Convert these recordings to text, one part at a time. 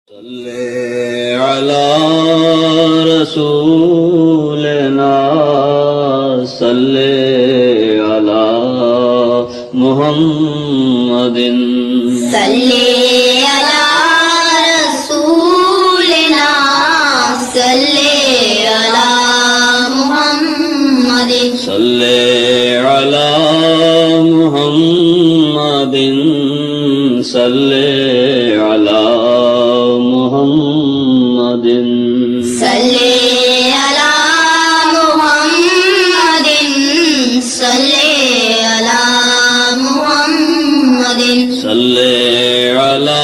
صل على رسولنا صل على محمد صل على رسولنا صل على محمد صل على محمد صل على محمد صل على محمد صل على محمد صل على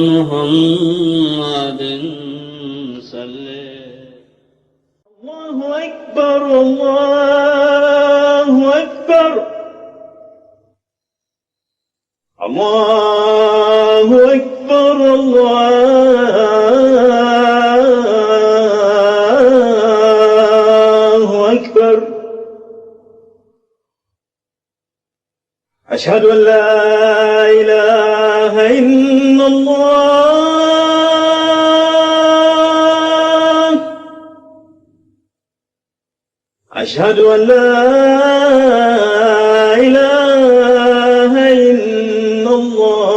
محمد صل. الله أكبر الله أكبر الله أكبر الله أكبر. أشهد أن لا إله إلا الله أشهد أن لا إله إلا الله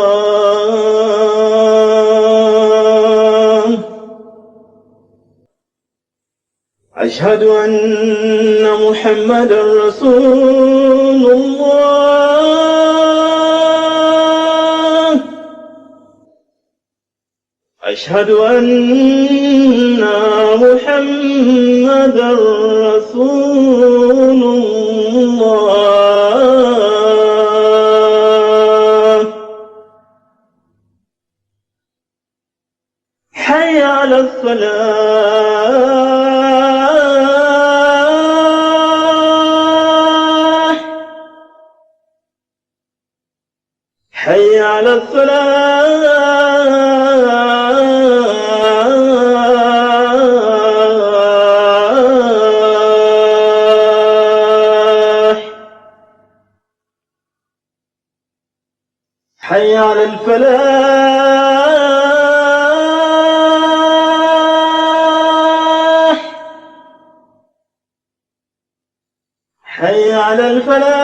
أشهد أن محمدا رسول الله أشهد أن محمدا رسول الله. حي على الصلاة حي على الصلاة حي على الفلاح حي على الفلاح.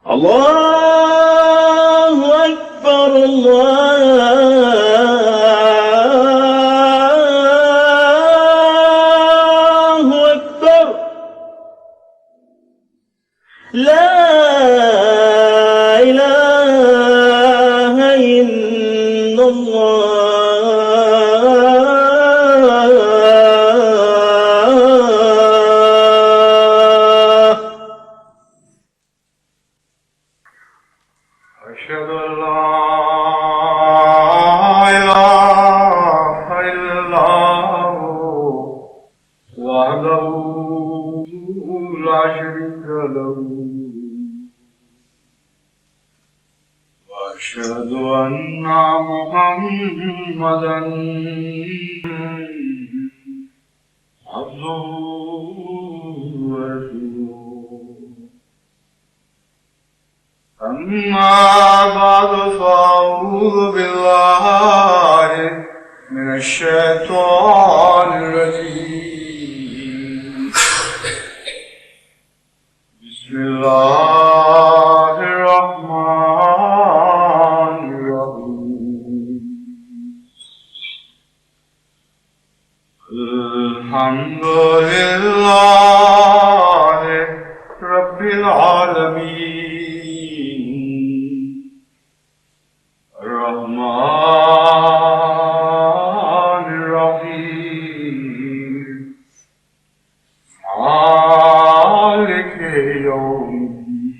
الله أكبر الله أكبر. لا إله إلا الله. أشهد أن لا إله إلا الله وحده لا شريك له وأشهد أن محمدا عبده ورسوله. أما بعد فأعوذ بالله من الشيطان الرجيم. بسم الله الرحمن الرحيم. الحمد لله رب العالمين الرحمن الرحيم مالك يوم الدين.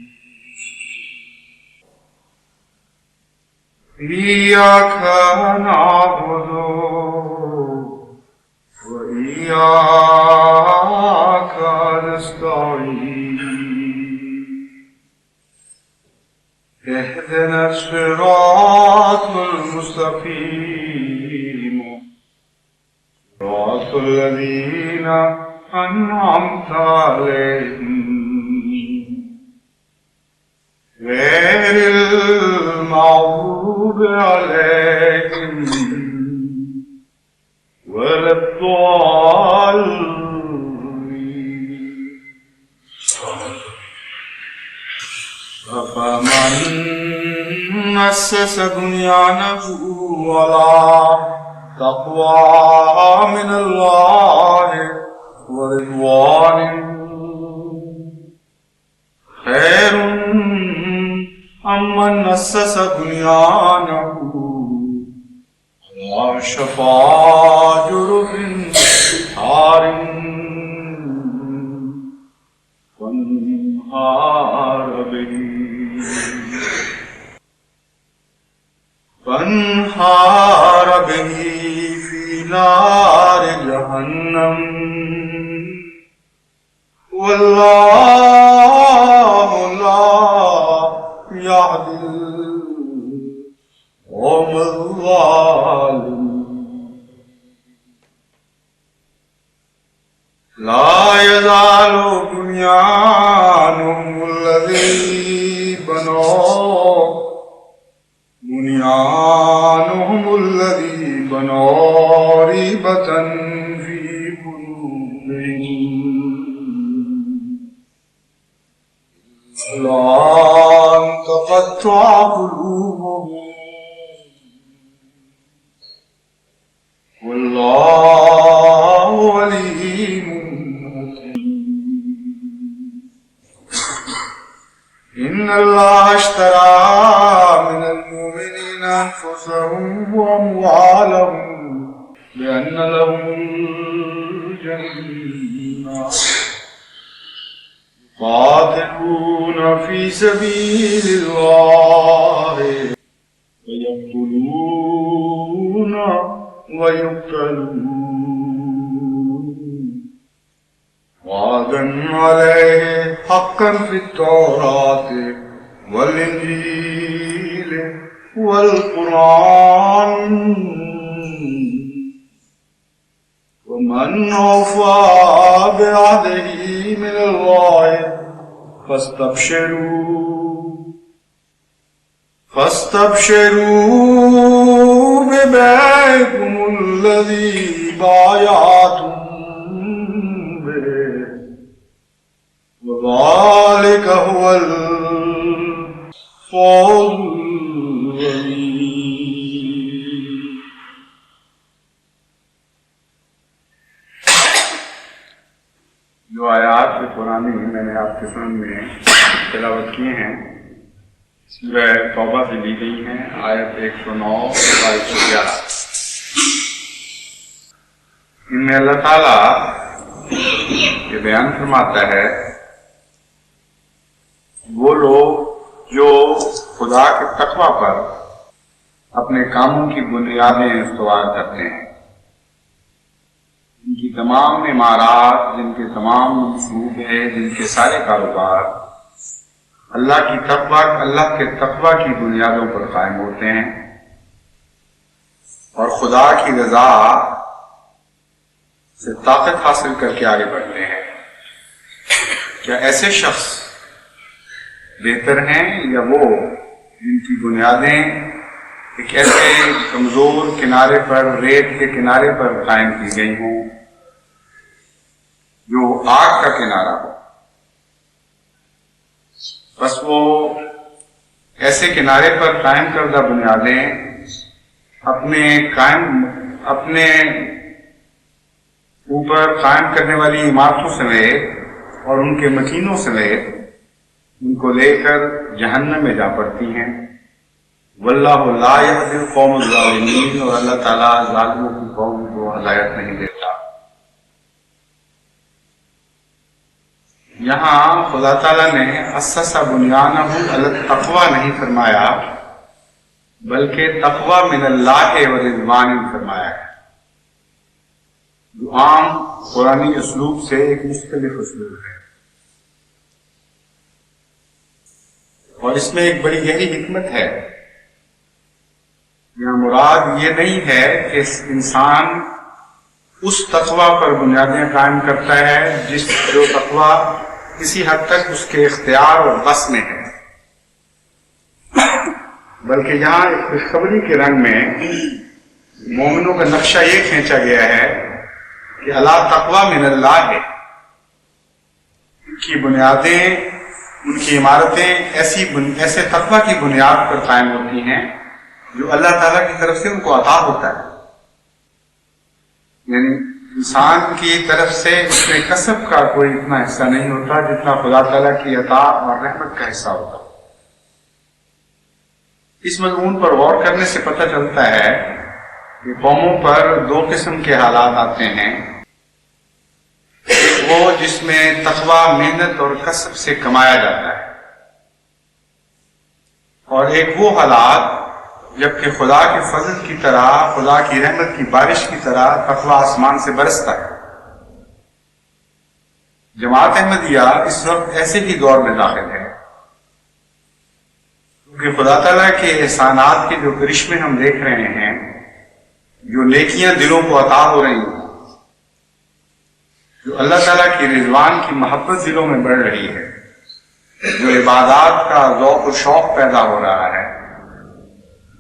إياك نعبد وإياك نستعين. اهدنا الصراط المستقيم صراط الذين أنعمت عليهم غير المغضوب عليهم ولا الضالين أفمن أسس بنيانه على تقوى من الله ورضوان خير أمن أسس بنيانه على شفا جرف هار فانهار به في نار جهنم والله لا يهدي القوم الظالمين لا يزال بنيانهم الذي بنوا ريبة في قلوبهم الآن تقطع قلوبهم والله عليم إن الله اشترى من المؤمنين أنفسهم وأموالهم بأن لهم الجنة يقاتلون في سبيل الله ويقتلون ويقتلون وعدا عليه حقا في التوراة والإنجيل والقرآن ومن أوفى بعهده من الله فاستبشروا ببيعكم الذي بايعتم به وذلك هو الفوز العظيم. جو آیات قرآنی میں نے آپ کے سامنے تلاوت کی ہیں سورہ توبہ سے لی گئی ہیں، آیت 109 اور آیت 111۔ ان میں اللہ تعالیٰ یہ بیان فرماتا ہے وہ لوگ جو خدا کے تقوی پر اپنے کاموں کی بنیادیں استوار کرتے ہیں، جن کی تمام عمارات، جن کے تمام منصوبے، جن کے سارے کاروبار اللہ کے تقوی کی بنیادوں پر قائم ہوتے ہیں اور خدا کی رضا سے طاقت حاصل کر کے آگے بڑھتے ہیں۔ کیا ایسے شخص بہتر ہیں یا وہ جن کی بنیادیں ایک ایسے کمزور کنارے پر، ریت کے کنارے پر قائم کی گئی ہوں جو آگ کا کنارہ ہو؟ بس وہ ایسے کنارے پر قائم کردہ بنیادیں اپنے اوپر قائم کرنے والی عمارتوں سمیت اور ان کے مکینوں سمیت ان کو لے کر جہنم میں جا پڑتی ہیں۔ واللہ لا یہدی القوم الظالمین، اور اللہ تعالیٰ ظالموں کی قوم کو ہدایت نہیں دیتا۔ یہاں خدا تعالیٰ نے اسس بنیانہ علی التقوی نہیں فرمایا بلکہ تقوی من اللہ و رضوان فرمایا ہے، جو عام قرآنی اسلوب سے ایک مختلف اسلوب ہے، اور اس میں ایک بڑی گہری حکمت ہے۔ یہاں مراد یہ نہیں ہے کہ انسان اس تقوی پر بنیادیں قائم کرتا ہے جو تقوی کسی حد تک اس کے اختیار اور بس میں ہے، بلکہ یہاں ایک خوشخبری کے رنگ میں مومنوں کا نقشہ یہ کھینچا گیا ہے کہ اللہ تقوی من اللہ ہے، ان کی بنیادیں، ان کی عمارتیں ایسے تقوی کی بنیاد پر قائم ہوتی ہیں جو اللہ تعالیٰ کی طرف سے ان کو عطا ہوتا ہے، یعنی انسان کی طرف سے اس میں کسب کا کوئی اتنا حصہ نہیں ہوتا جتنا خدا تعالیٰ کی عطا اور رحمت کا حصہ ہوتا ہے۔ اس مضمون پر غور کرنے سے پتہ چلتا ہے کہ قوموں پر دو قسم کے حالات آتے ہیں، ایک وہ جس میں تقوی محنت اور کسب سے کمایا جاتا ہے، اور ایک وہ حالات جبکہ خدا کے فضل کی طرح، خدا کی رحمت کی بارش کی طرح تقوی آسمان سے برستا ہے۔ جماعت احمدیہ اس وقت ایسے ہی دور میں داخل ہے، کیونکہ خدا تعالیٰ کے احسانات کے جو کرشمے ہم دیکھ رہے ہیں، جو نیکیاں دلوں کو عطا ہو رہی ہیں، جو اللہ تعالیٰ کی رضوان کی محبت دلوں میں بڑھ رہی ہے، جو عبادات کا ذوق و شوق پیدا ہو رہا ہے،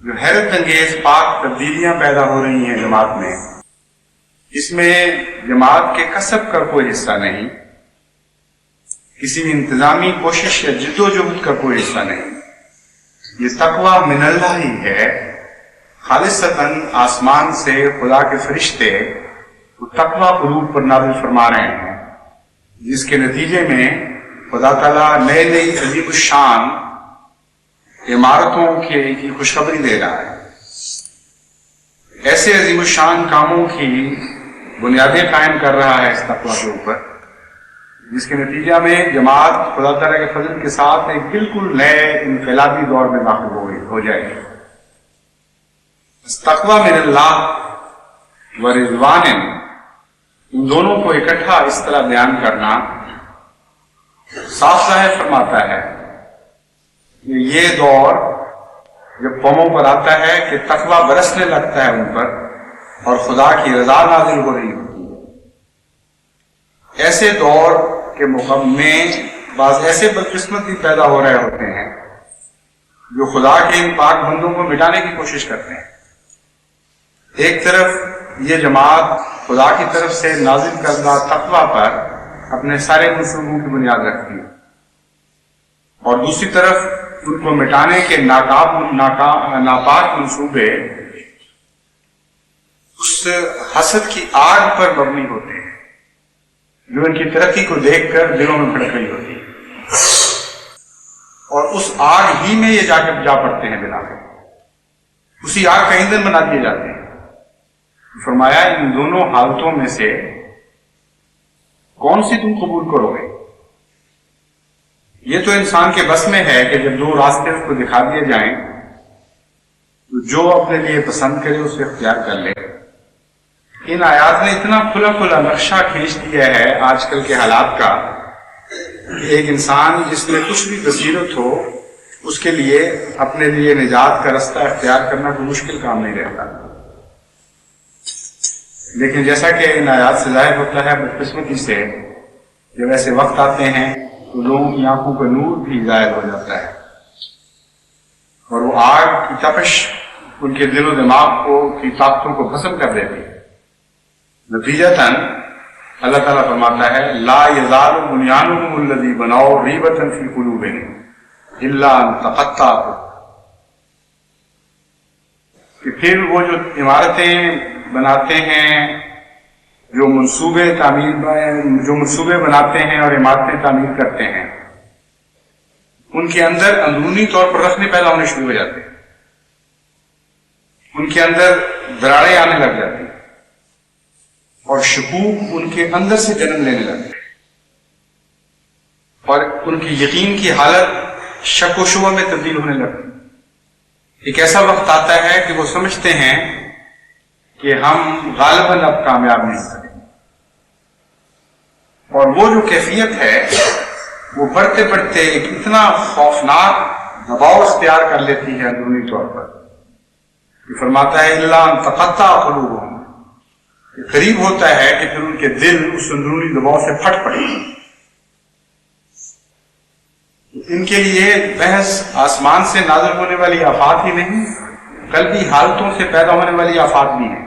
جو حیرت انگیز پاک تبدیلیاں پیدا ہو رہی ہیں جماعت میں، اس میں جماعت کے کسب کا کوئی حصہ نہیں، کسی بھی انتظامی کوشش یا جد و جہد کا کوئی حصہ نہیں، یہ تقوی من اللہ ہی ہے، خالصتاً آسمان سے خدا کے فرشتے وہ تقوی قلوب پر نازل فرما رہے ہیں، جس کے نتیجے میں خدا تعالیٰ نئے نئی عظیم الشان عمارتوں کی خوشخبری دے رہا ہے، ایسے عظیم الشان کاموں کی بنیادیں قائم کر رہا ہے اس تقوی کے اوپر، جس کے نتیجہ میں جماعت خدا تعالیٰ کے فضل کے ساتھ ایک بالکل نئے انقلابی دور میں داخل ہو جائے گی۔ تقوی من اللہ و رضوان، ان دونوں کو اکٹھا اس طرح بیان کرنا صاف ظاہر فرماتا ہے کہ یہ دور جب قوموں پر آتا ہے کہ تقوی برسنے لگتا ہے ان پر اور خدا کی رضا نازل ہو رہی ہوتی ہے، ایسے دور کے میں بعض ایسے بدقسمت بھی پیدا ہو رہے ہوتے ہیں جو خدا کے ان پاک بندوں کو مٹانے کی کوشش کرتے ہیں۔ ایک طرف یہ جماعت خدا کی طرف سے نازل کردہ تقوی پر اپنے سارے منصوبوں کی بنیاد رکھتی ہے، اور دوسری طرف ان کو مٹانے کے ناپاک منصوبے اس حسد کی آگ پر مبنی ہوتے ہیں جو ان کی ترقی کو دیکھ کر دلوں میں بھڑک رہی ہوتی ہے، اور اس آگ ہی میں یہ جا پڑتے ہیں، بنا کر اسی آگ کا ایندھن بنا دیے جاتے ہیں۔ فرمایا ان دونوں حالتوں میں سے کون سی تم قبول کرو گے؟ یہ تو انسان کے بس میں ہے کہ جب دو راستے اس کو دکھا دیے جائیں تو جو اپنے لیے پسند کرے اسے اختیار کر لے۔ ان آیات نے اتنا کھلا کھلا نقشہ کھینچ دیا ہے آج کل کے حالات کا کہ ایک انسان جس میں کچھ بھی بصیرت ہو اس کے لیے اپنے لیے نجات کا رستہ اختیار کرنا کوئی مشکل کام نہیں رہتا، لیکن جیسا کہ ان آیات سے ظاہر ہوتا ہے بدقسمتی سے جب ایسے وقت آتے ہیں تو لوگوں کی آنکھوں کا نور بھی ظاہر ہو جاتا ہے، اور وہ آگ کی تپش ان کے دل و دماغ کی طاقتوں کو ختم کر دیتی ہے۔ نتیجتاً اللہ تعالیٰ فرماتا ہے لا یزال بنیانہم الذی بنوا ریبۃ فی قلوبہم الا ان تقطع، کہ پھر وہ جو عمارتیں بناتے ہیں، جو منصوبے بناتے ہیں اور عمارتیں تعمیر کرتے ہیں، ان کے اندر اندرونی طور پر رخنے پیدا ہونے شروع ہو جاتے ہیں، ان کے اندر دراڑیں آنے لگ جاتی ہیں، اور شکوک ان کے اندر سے جنم لینے لگتے ہیں، اور ان کی یقین کی حالت شک و شبہ میں تبدیل ہونے لگتی ہے۔ ایک ایسا وقت آتا ہے کہ وہ سمجھتے ہیں کہ ہم غالباً اب کامیاب نہیں سکیں، اور وہ جو کیفیت ہے وہ بڑھتے بڑھتے ایک اتنا خوفناک دباؤ اختیار کر لیتی ہے اندرونی طور پر کہ فرماتا ہے الا ان تقطع قلوبہم، قریب ہوتا ہے کہ پھر ان کے دل اس اندرونی دباؤ سے پھٹ پڑے. ان کے لیے بحث آسمان سے نازل ہونے والی آفات ہی نہیں، قلبی حالتوں سے پیدا ہونے والی آفات بھی ہیں.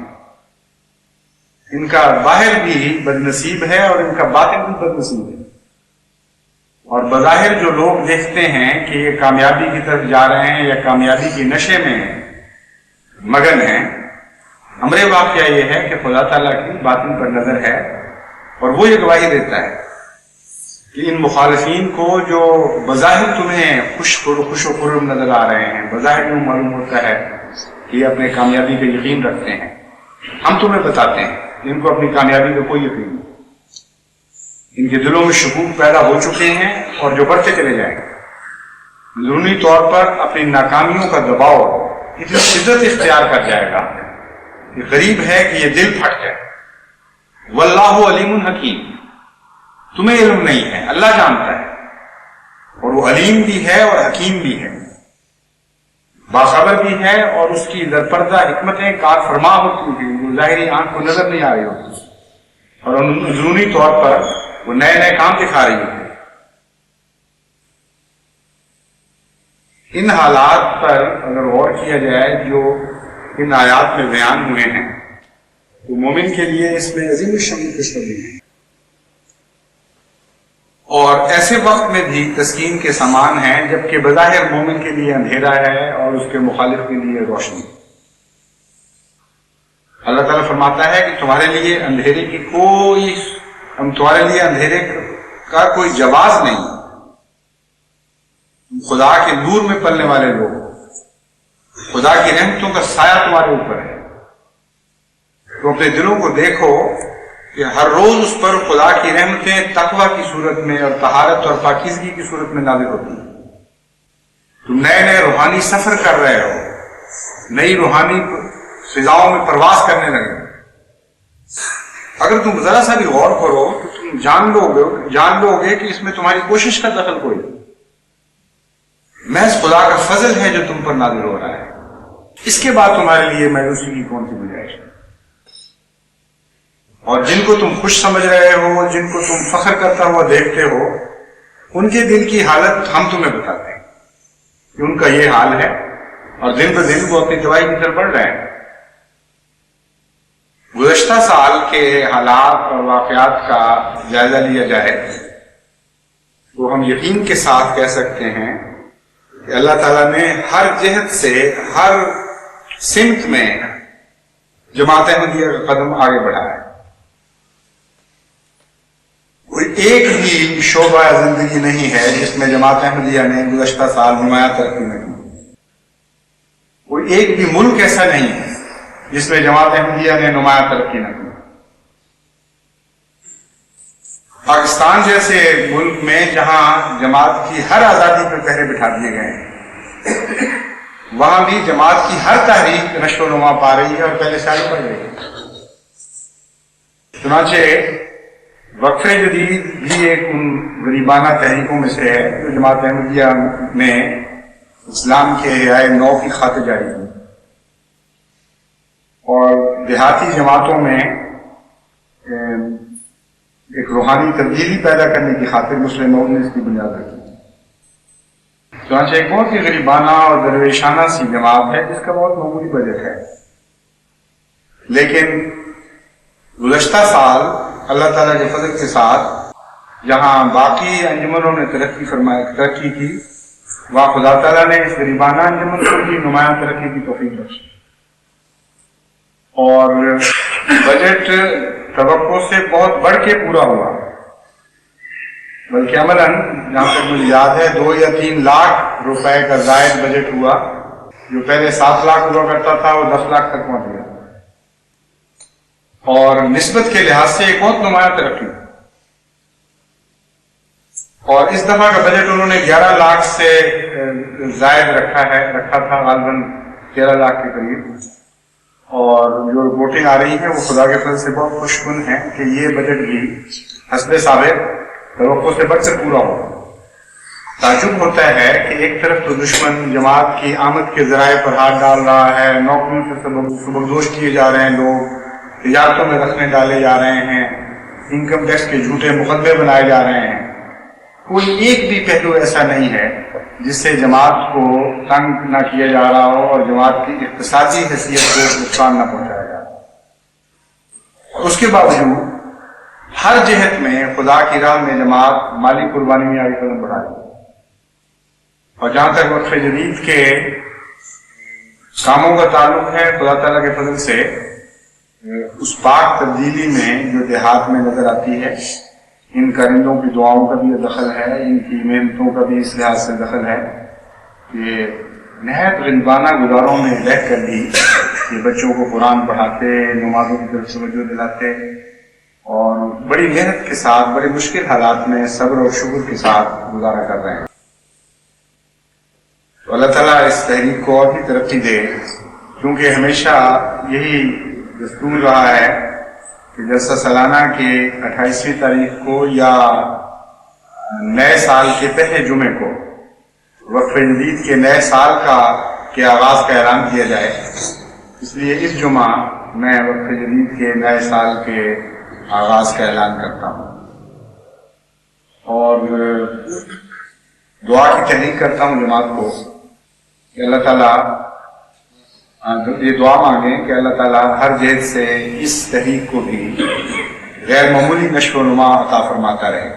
ان کا ظاہر بھی بد نصیب ہے اور ان کا باطن بھی بد نصیب ہے. اور بظاہر جو لوگ دیکھتے ہیں کہ یہ کامیابی کی طرف جا رہے ہیں یا کامیابی کے نشے میں مگن ہیں، امر واقعہ یہ ہے کہ خدا تعالیٰ کی باطن پر نظر ہے اور وہ یہ گواہی دیتا ہے کہ ان مخالفین کو جو بظاہر تمہیں خوش و خرم نظر آ رہے ہیں، بظاہر یوں معلوم ہوتا ہے کہ یہ اپنے کامیابی کا یقین رکھتے ہیں، ہم تمہیں بتاتے ہیں کہ ان کو اپنی کامیابی کا کوئی یقین نہیں. ان کے دلوں میں شکوک پیدا ہو چکے ہیں اور جو بڑھتے چلے جائیں گے. ضروری طور پر اپنی ناکامیوں کا دباؤ اتنی شدت اختیار کر جائے گا کہ قریب ہے کہ یہ دل پھٹ جائے. واللہ علیم حکیم، تمہیں علم نہیں ہے، اللہ جانتا ہے، اور وہ علیم بھی ہے اور حکیم بھی ہے، باخبر بھی ہے، اور اس کی درپردہ حکمتیں کار فرما ہوتی ہیں جو ظاہری آنکھ کو نظر نہیں آ رہی ہوتی، اور اندرونی طور پر وہ نئے نئے کام دکھا رہی ہوتی. ان حالات پر اگر غور کیا جائے جو ان آیات میں بیان ہوئے ہیں تو مومن کے لیے اس میں عظیم الشان خوشخبری ہے، اور ایسے وقت میں بھی تسکین کے سامان ہیں جبکہ بظاہر مومن کے لیے اندھیرا ہے اور اس کے مخالف کے لیے روشنی. اللہ تعالیٰ فرماتا ہے کہ تمہارے لیے اندھیرے کا کوئی جواز نہیں. خدا کے نور میں پلنے والے لوگ، خدا کی رحمتوں کا سایہ تمہارے اوپر ہے. تو اپنے دلوں کو دیکھو کہ ہر روز اس پر خدا کی رحمتیں تقویٰ کی صورت میں اور طہارت اور پاکیزگی کی صورت میں نازل ہوتی ہیں. تم نئے نئے روحانی سفر کر رہے ہو، نئی روحانی فضاؤں میں پرواز کرنے لگے. اگر تم ذرا سا بھی غور کرو تو تم جان لو گے کہ اس میں تمہاری کوشش کا دخل کوئی نہیں، محض خدا کا فضل ہے جو تم پر نازل ہو رہا ہے. اس کے بعد تمہارے لیے مایوسی کی کون سی گنجائش ہے؟ اور جن کو تم خوش سمجھ رہے ہو، جن کو تم فخر کرتا ہوا دیکھتے ہو، ان کے دل کی حالت ہم تمہیں بتاتے ہیں کہ ان کا یہ حال ہے، اور دن بہ دن وہ اپنی تباہی کی طرف بڑھ رہے ہیں. گزشتہ سال کے حالات اور واقعات کا جائزہ لیا جائے تو ہم یقین کے ساتھ کہہ سکتے ہیں کہ اللہ تعالیٰ نے ہر جہت سے، ہر سمت میں جماعت احمدیہ کا قدم آگے بڑھایا ہے. کوئی ایک بھی شعبہ زندگی نہیں ہے جس میں جماعت احمدیہ نے گزشتہ سال نمایاں ترقی نہ کی. کوئی ایک بھی ملک ایسا نہیں ہے جس میں جماعت احمدیہ نے نمایاں ترقی نہ کی. پاکستان جیسے ملک میں جہاں جماعت کی ہر آزادی پر پہرے بٹھا دیے گئے ہیں، وہاں بھی جماعت کی ہر تحریک نشو و نما پا رہی ہے اور پہلے سے آگے بڑھ رہی ہے. چنانچہ وقف جدید بھی ایک ان غریبانہ تحریکوں میں سے ہے جو جماعت احمدیہ میں اسلام کے احیاء نو کی خاطر جاری کی، اور دیہاتی جماعتوں میں ایک روحانی تبدیلی پیدا کرنے کی خاطر مسلمانوں نے اس کی بنیاد رکھی. چنانچہ ایک بہت ہی غریبانہ اور درویشانہ سی جماعت ہے جس کا بہت معمولی بجٹ ہے، لیکن گزشتہ سال اللہ تعالیٰ کے فضل کے ساتھ جہاں باقی انجمنوں نے ترقی کی، وہاں خدا تعالیٰ نے اس غریبانہ انجمن کو بھی نمایاں ترقی کی توفیق بخشی، اور بجٹ توقع سے بہت بڑھ کے پورا ہوا. بلکہ عملاً جہاں تک مجھے یاد ہے 2 یا 3 لاکھ روپے کا زائد بجٹ ہوا. جو پہلے 7 لاکھ ہوا کرتا تھا وہ 10 لاکھ تک پہنچ گیا، اور نسبت کے لحاظ سے ایک بہت نمایاں ترقی. اور اس دفعہ کا بجٹ انہوں نے 11 لاکھ سے زائد رکھا تھا، غالباً 13 لاکھ کے قریب. اور جو رپورٹیں آ رہی ہیں وہ خدا کے فضل سے بہت خوش کن ہیں کہ یہ بجٹ بھی حسب ثابت توقع سے بڑھ کر پورا ہو. تعجب ہوتا ہے کہ ایک طرف تو دشمن جماعت کی آمد کے ذرائع پر ہاتھ ڈال رہا ہے، نوکریوں سے سبکدوش کیے جا رہے ہیں لوگ، تجارتوں میں رکھنے ڈالے جا رہے ہیں، انکم ٹیکس کے جھوٹے مقدمے بنائے جا رہے ہیں، کوئی ایک بھی پہلو ایسا نہیں ہے جس سے جماعت کو تنگ نہ کیا جا رہا ہو اور جماعت کی اقتصادی حیثیت کو نقصان نہ پہنچایا جا رہا ہو۔ اس کے باوجود ہر جہت میں خدا کی راہ میں جماعت مالی قربانی میں آگے قدم بڑھا رہی ہے۔ اور جہاں تک وقف جدید کے کاموں کا تعلق ہے، خدا تعالیٰ کے فضل سے اس پاک تبدیلی میں جو دیہات میں نظر آتی ہے، ان کرندوں کی دعاؤں کا بھی دخل ہے، ان کی محنتوں کا بھی اس لحاظ سے دخل ہے کہ نہایت غلبانہ گزاروں میں رہ کر بھی یہ بچوں کو قرآن پڑھاتے، نمازوں کی طرف توجہ دلاتے اور بڑی محنت کے ساتھ بڑے مشکل حالات میں صبر اور شکر کے ساتھ گزارا کر رہے ہیں۔ تو اللہ تعالیٰ اس تحریک کو اور بھی ترقی دے، کیونکہ ہمیشہ یہی دستور رہا ہے کہ جلسہ سالانہ کے 28ویں تاریخ کو یا نئے سال کے پہلے جمعے کو وقف جدید کے نئے سال کے آغاز کا اعلان کیا جائے۔ اس لیے اس جمعہ میں وقف جدید کے نئے سال کے آغاز کا اعلان کرتا ہوں اور دعا کی تحریک کرتا ہوں جماعت کو کہ اللہ تعالیٰ یہ دعا مانگیں کہ اللہ تعالیٰ ہر جہت سے اس تحریک کو بھی غیر معمولی نشو و نما عطا فرماتا رہے،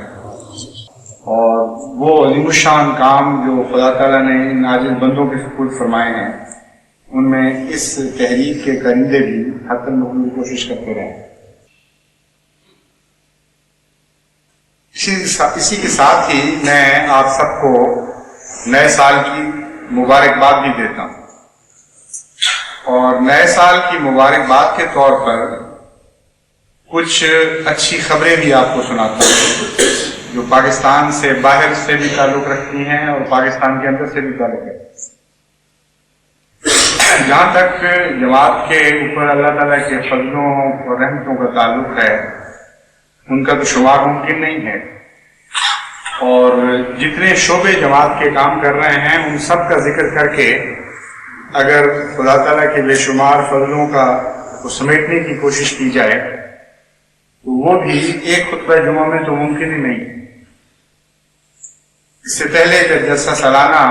اور وہ عظیم الشان کام جو خدا تعالیٰ نے ان عاجز بندوں کے سپرد فرمائے ہیں ان میں اس تحریک کے کرندے بھی حتی مقبول کوشش کرتے رہیں۔ اسی کے ساتھ ہی میں آپ سب کو نئے سال کی مبارکباد بھی دیتا ہوں، اور نئے سال کی مبارکباد کے طور پر کچھ اچھی خبریں بھی آپ کو سناتا ہوں جو پاکستان سے باہر سے بھی تعلق رکھتی ہیں اور پاکستان کے اندر سے بھی تعلق رکھتی ہیں۔ جہاں تک جماعت کے اوپر اللہ تعالیٰ کے فضلوں اور رحمتوں کا تعلق ہے، ان کا تو شمار ممکن نہیں ہے، اور جتنے شعبے جماعت کے کام کر رہے ہیں ان سب کا ذکر کر کے اگر خدا تعالیٰ کے بے شمار فضلوں کو سمیٹنے کی کوشش کی جائے تو وہ بھی ایک خطبہ جمعہ میں تو ممکن ہی نہیں ہے۔ اس سے پہلے جب جلسہ سالانہ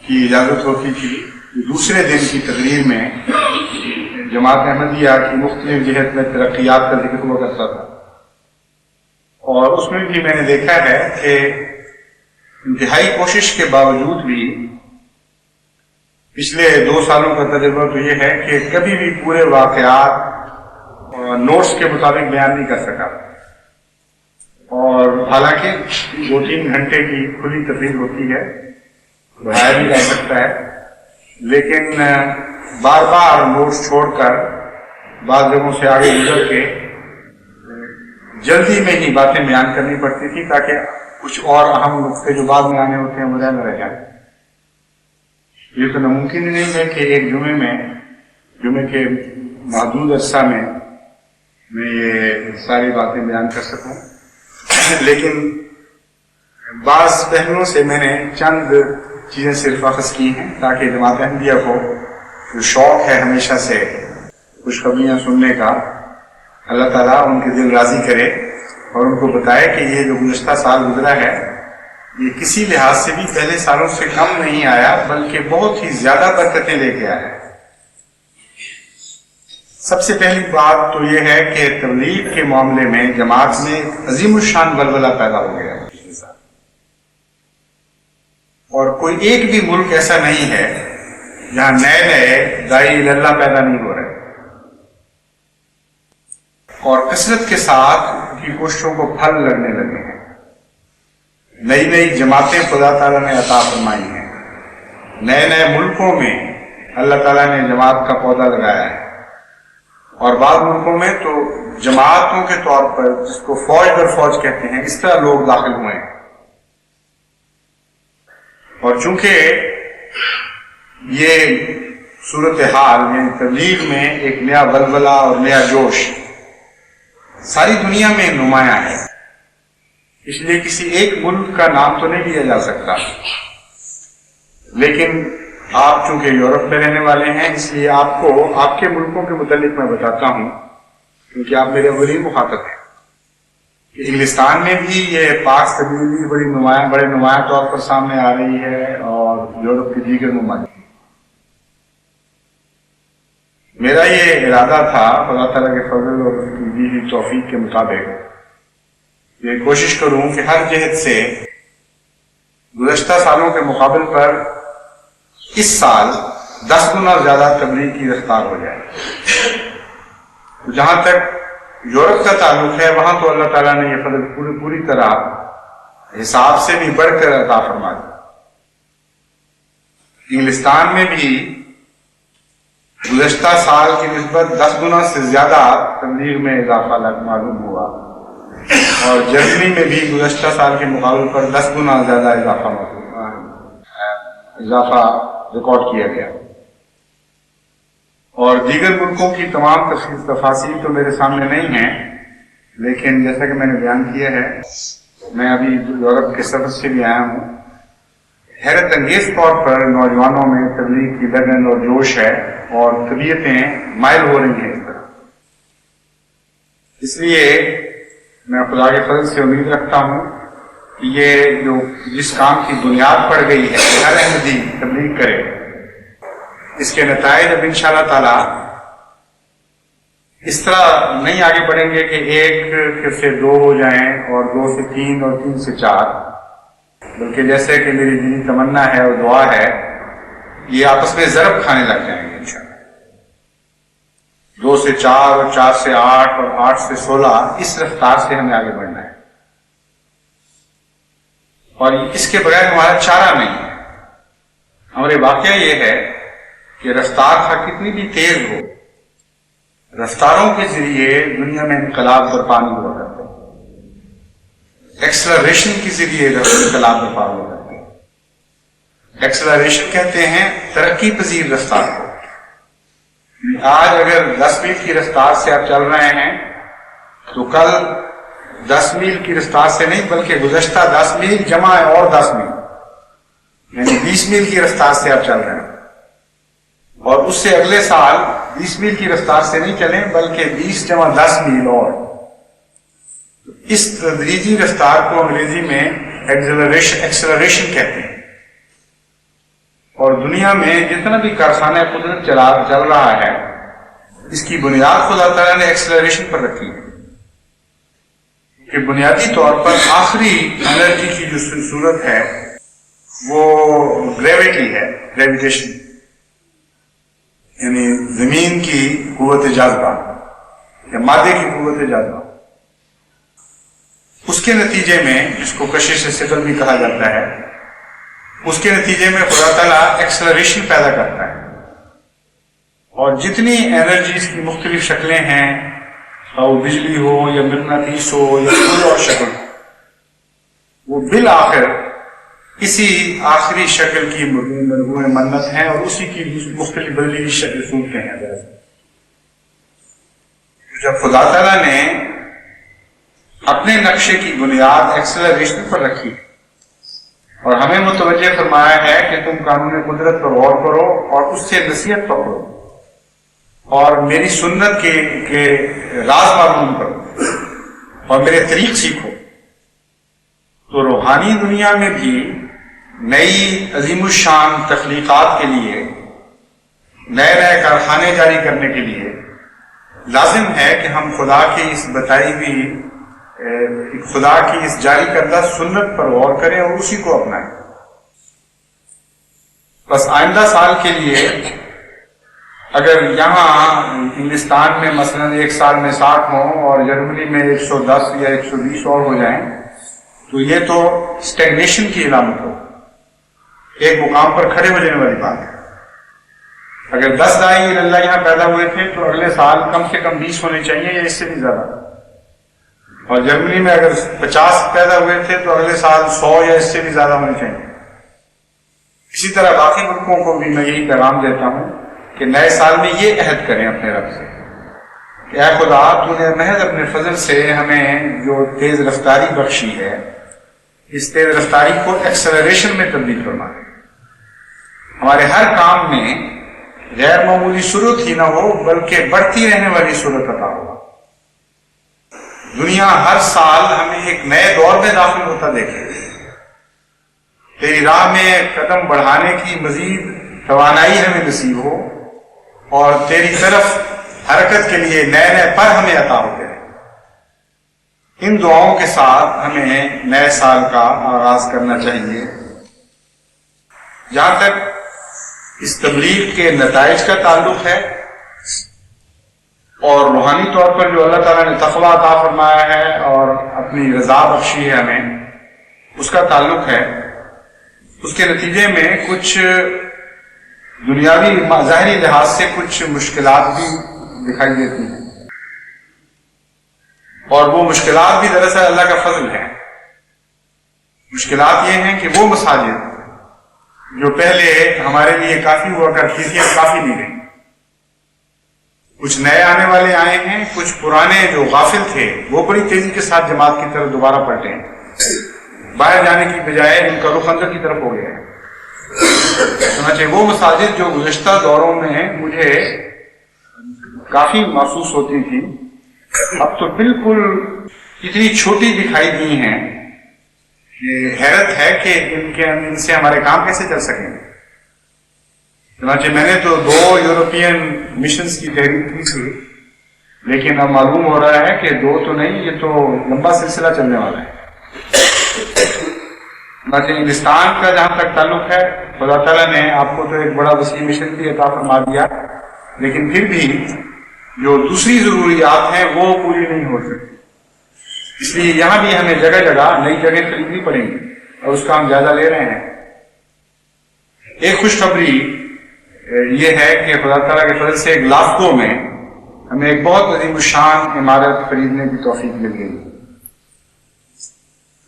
کی اجازت ہوتی تھی، دوسرے دن کی تقریر میں جماعت احمدیہ کی مختلف جہت میں ترقیات کا ذکر ہوا کرتا تھا، اور اس میں بھی میں نے دیکھا ہے کہ انتہائی کوشش کے باوجود بھی پچھلے 2 سالوں کا تجربہ تو یہ ہے کہ کبھی بھی پورے واقعات نوٹس کے مطابق بیان نہیں کر سکا، اور حالانکہ 2-3 گھنٹے کی کھلی تقریر ہوتی ہے، بڑھایا بھی جا سکتا ہے، لیکن بار بار نوٹس چھوڑ کر بعض جگہوں سے آگے گزر کے جلدی میں ہی باتیں بیان کرنی پڑتی تھی تاکہ کچھ اور اہم نقطے جو بعد میں آنے ہوتے ہیں وہ نہ رہ جائیں۔ یہ تو ناممکن ہی نہیں ہے کہ ایک جمعے کے محدود عرصہ میں یہ ساری باتیں بیان کر سکوں، لیکن بعض پہلوؤں سے میں نے چند چیزیں صرف اخذ کی ہیں تاکہ جماعت احمدیہ کو جو شوق ہے ہمیشہ سے خوشخبریاں سننے کا، اللہ تعالیٰ ان کے دل راضی کرے اور ان کو بتائے کہ یہ جو گزشتہ سال گزرا ہے یہ کسی لحاظ سے بھی پہلے سالوں سے کم نہیں آیا بلکہ بہت ہی زیادہ برکتیں لے کے آیا۔ سب سے پہلی بات تو یہ ہے کہ تبلیغ کے معاملے میں جماعت میں ایک عظیم الشان ولولہ پیدا ہو گیا ہے پچھلے سال، اور کوئی ایک بھی ملک ایسا نہیں ہے جہاں نئے داعی اللہ پیدا نہیں ہو رہے، اور کثرت کے ساتھ ان کی کوششوں کو پھل لگنے لگے ہیں۔ نئی جماعتیں خدا تعالیٰ نے عطا فرمائی ہیں، نئے ملکوں میں اللہ تعالیٰ نے جماعت کا پودا لگایا ہے، اور بعض ملکوں میں تو جماعتوں کے طور پر جس کو فوج در فوج کہتے ہیں اس طرح لوگ داخل ہوئے ہیں۔ اور چونکہ یہ صورتحال یعنی تبلیغ میں ایک نیا ولولہ اور نیا جوش ساری دنیا میں نمایاں ہے، اس لیے کسی ایک ملک کا نام تو نہیں لیا جا سکتا، لیکن آپ چونکہ یورپ میں رہنے والے ہیں اس لیے آپ کو آپ کے ملکوں کے متعلق میں بتاتا ہوں، کیونکہ آپ میرے اولین مخاطب ہیں۔ انگلستان میں بھی یہ پاک تبدیلی بڑے نمایاں طور پر سامنے آ رہی ہے، اور یورپ کے دیگر ممالک۔ میرا یہ ارادہ تھا خدا تعالیٰ کے فضل اور اس کی دی ہوئی توفیق کے مطابق یہ کوشش کروں کہ ہر جہت سے گزشتہ سالوں کے مقابل پر اس سال 10 گنا زیادہ تبلیغ کی رفتار ہو جائے۔ جہاں تک یورپ کا تعلق ہے وہاں تو اللہ تعالیٰ نے یہ فضل پوری طرح حساب سے بھی بڑھ کر عطا فرما دی۔ انگلستان میں بھی گزشتہ سال کی نسبت 10 گنا سے زیادہ تبلیغ میں اضافہ معلوم ہوا، اور جرمنی میں بھی گزشتہ سال کے مقابل پر 10 گنا زیادہ اضافہ ریکارڈ کیا گیا۔ اور دیگر ملکوں کی تمام تفاصیل تو میرے سامنے نہیں ہیں، لیکن جیسا کہ میں نے بیان کیا ہے میں ابھی یورپ کے سفر سے بھی آیا ہوں۔ حیرت انگیز طور پر نوجوانوں میں تبلیغ کی لگن اور جوش ہے، اور طبیعتیں مائل ہو رہی ہیں اس طرح۔ اس لیے میں خدا کے فضل سے امید رکھتا ہوں کہ یہ جو جس کام کی بنیاد پڑ گئی ہے ہر احمدی تبلیغ کرے، اس کے نتائج اب انشاءاللہ تعالی اس طرح نہیں آگے بڑھیں گے کہ 1 سے 2 ہو جائیں اور 2 سے 3 اور 3 سے 4، بلکہ جیسے کہ میری دینی تمنا ہے اور دعا ہے یہ آپس میں ضرب کھانے لگ جائیں گے انشاءاللہ۔ 2 سے 4 اور 4 سے 8 اور 8 سے 16 اس رفتار سے ہمیں آگے بڑھنا ہے، اور اس کے بغیر ہمارا چارہ نہیں ہے۔ ہمارے واقعہ یہ ہے کہ رفتار کتنی بھی تیز ہو، رفتاروں کے ذریعے دنیا میں انقلاب برپا نہیں ہوا کرتے، ایکسلریشن کے ذریعے انقلاب برپا ہوا کرتے ہیں۔ ایکسلریشن کہتے ہیں ترقی پذیر رفتار کو۔ آج اگر 10 میل کی رفتار سے آپ چل رہے ہیں تو کل 10 میل کی رفتار سے نہیں بلکہ گزشتہ 10 میل جمع اور 10 میل یعنی 20 میل کی رفتار سے آپ چل رہے ہیں، اور اس سے اگلے سال 20 میل کی رفتار سے نہیں چلیں بلکہ 20 جمع 10 میل اور۔ اس تدریجی رفتار کو انگریزی میں ایکسلریشن کہتے ہیں، اور دنیا میں جتنا بھی کارخانہ قدرت چل رہا ہے اس کی بنیاد خدا تعالیٰ نے ایکسلریشن پر رکھی ہے، کہ بنیادی طور پر آخری انرجی کی جو صورت ہے وہ گریویٹی ہے، گریویٹیشن یعنی زمین کی قوت جاذبہ یا مادے کی قوت جاذبہ۔ اس کے نتیجے میں جس کو کشش ثقل بھی کہا جاتا ہے، اس کے نتیجے میں خدا تعالیٰ ایکسلریشن پیدا کرتا ہے، اور جتنی انرجیز کی مختلف شکلیں ہیں، وہ بجلی ہو یا مغناطیس ہو یا کوئی اور شکل، وہ بالآخر اسی آخری شکل کی مجموعہ منت ہیں، اور اسی کی مختلف بدلی شکل صورتیں ہیں۔ جب خدا تعالیٰ نے اپنے نقشے کی بنیاد ایکسلریشن پر رکھی اور ہمیں متوجہ فرمایا ہے کہ تم قانون قدرت پر غور کرو اور اس سے نصیحت پکڑو اور میری سنت کے راز معلوم کرو اور میرے طریق سیکھو، تو روحانی دنیا میں بھی نئی عظیم الشان تخلیقات کے لیے، نئے کارخانے جاری کرنے کے لیے لازم ہے کہ ہم خدا کی اس بتائی ہوئی خدا کی اس جاری کردہ سنت پر غور کریں اور اسی کو اپنائیں۔ بس آئندہ سال کے لیے اگر یہاں ہندوستان میں مثلا 1 سال میں 60 ہوں اور جرمنی میں 110 یا 120 اور ہو جائیں تو یہ تو اسٹیگنیشن کی علامت ہو، ایک مقام پر کھڑے ہو جانے والی بات ہے۔ اگر 10 داعی اللہ یہاں پیدا ہوئے تھے تو اگلے سال کم سے کم 20 ہونے چاہیے یا اس سے بھی زیادہ، اور جرمنی میں اگر 50 پیدا ہوئے تھے تو اگلے سال 100 یا اس سے بھی زیادہ ہونے چاہیے۔ اسی طرح باقی ملکوں کو بھی میں یہی پیغام دیتا ہوں کہ نئے سال میں یہ عہد کریں اپنے رب سے کہ اے خدا تو نے محض اپنے فضل سے ہمیں جو تیز رفتاری بخشی ہے، اس تیز رفتاری کو ایکسلریشن میں تبدیل فرما، ہمارے ہر کام میں غیر معمولی صورت ہی نہ ہو بلکہ بڑھتی رہنے والی صورت عطا ہو۔ دنیا ہر سال ہمیں ایک نئے دور میں داخل ہوتا دیکھے، تیری راہ میں قدم بڑھانے کی مزید توانائی ہمیں نصیب ہو اور تیری طرف حرکت کے لیے نئے نئے پر ہمیں عطا ہوتے رہے۔ ان دعاؤں کے ساتھ ہمیں نئے سال کا آغاز کرنا چاہیے۔ جہاں تک اس تبلیغ کے نتائج کا تعلق ہے اور روحانی طور پر جو اللہ تعالیٰ نے تقویٰ عطا فرمایا ہے اور اپنی رضا بخشی ہے ہمیں، اس کا تعلق ہے، اس کے نتیجے میں کچھ دنیاوی ظاہری لحاظ سے کچھ مشکلات بھی دکھائی دیتی ہیں، اور وہ مشکلات بھی دراصل اللہ کا فضل ہے۔ مشکلات یہ ہیں کہ وہ مساجد جو پہلے ہمارے لیے کافی ہوا کرتی تھی اب کافی نہیں رہی، کچھ نئے آنے والے آئے ہیں، کچھ پرانے جو غافل تھے وہ بڑی تیزی کے ساتھ جماعت کی طرف دوبارہ پلٹے ہیں، باہر جانے کی بجائے ان کا رخ اندر کی طرف ہو گیا ہے۔ چنانچہ وہ مساجد جو گزشتہ دوروں میں مجھے کافی محسوس ہوتی تھی اب تو بالکل اتنی چھوٹی دکھائی دی ہیں کہ حیرت ہے کہ ان سے ہمارے کام کیسے چل سکیں گے۔ چنانچہ میں نے تو 2 یورپین مشنز کی تحریر کی تھی، لیکن اب معلوم ہو رہا ہے کہ 2 تو نہیں، یہ تو لمبا سلسلہ چلنے والا ہے۔ چنانچہ ہندوستان کا جہاں تک تعلق ہے، خدا تعالیٰ نے آپ کو تو ایک بڑا وسیع مشن بھی عطا فرما دیا، لیکن پھر بھی جو دوسری ضروریات ہیں وہ پوری نہیں ہو سکتی، اس لیے یہاں بھی ہمیں جگہ جگہ نئی جگہ خریدنی پڑیں گی اور اس کا ہم جائزہ لے رہے ہیں۔ ایک خوشخبری یہ ہے کہ خدا تعالیٰ کے فضل سے ایک لاسکو میں ہمیں ایک بہت عظیم الشان عمارت خریدنے کی توفیق مل گئی،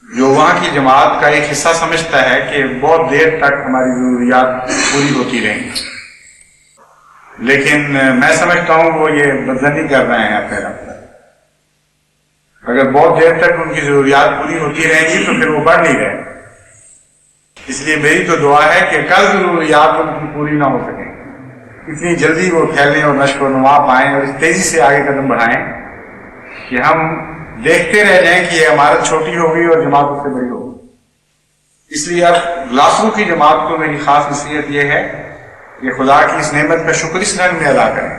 جو وہاں کی جماعت کا ایک حصہ سمجھتا ہے کہ بہت دیر تک ہماری ضروریات پوری ہوتی رہیں گی، لیکن میں سمجھتا ہوں وہ یہ بدظنی کر رہے ہیں اپنے رب پر۔ اگر بہت دیر تک ان کی ضروریات پوری ہوتی رہیں گی تو پھر وہ بڑھ نہیں رہے، اس لیے میری تو دعا ہے کہ کل ضروریات ان کی پوری نہ ہو سکیں، اتنی جلدی وہ پھیلنے اور نشو و نما پائیں اور اس تیزی سے آگے قدم بڑھائیں کہ ہم دیکھتے رہ جائیں کہ یہ عمارت چھوٹی ہوگی اور جماعت اس سے بڑی ہوگی۔ اس لیے اب گلاسکو کی جماعت کو میری خاص نصیحت یہ ہے کہ خدا کی اس نعمت کا شکر اس رنگ میں ادا کریں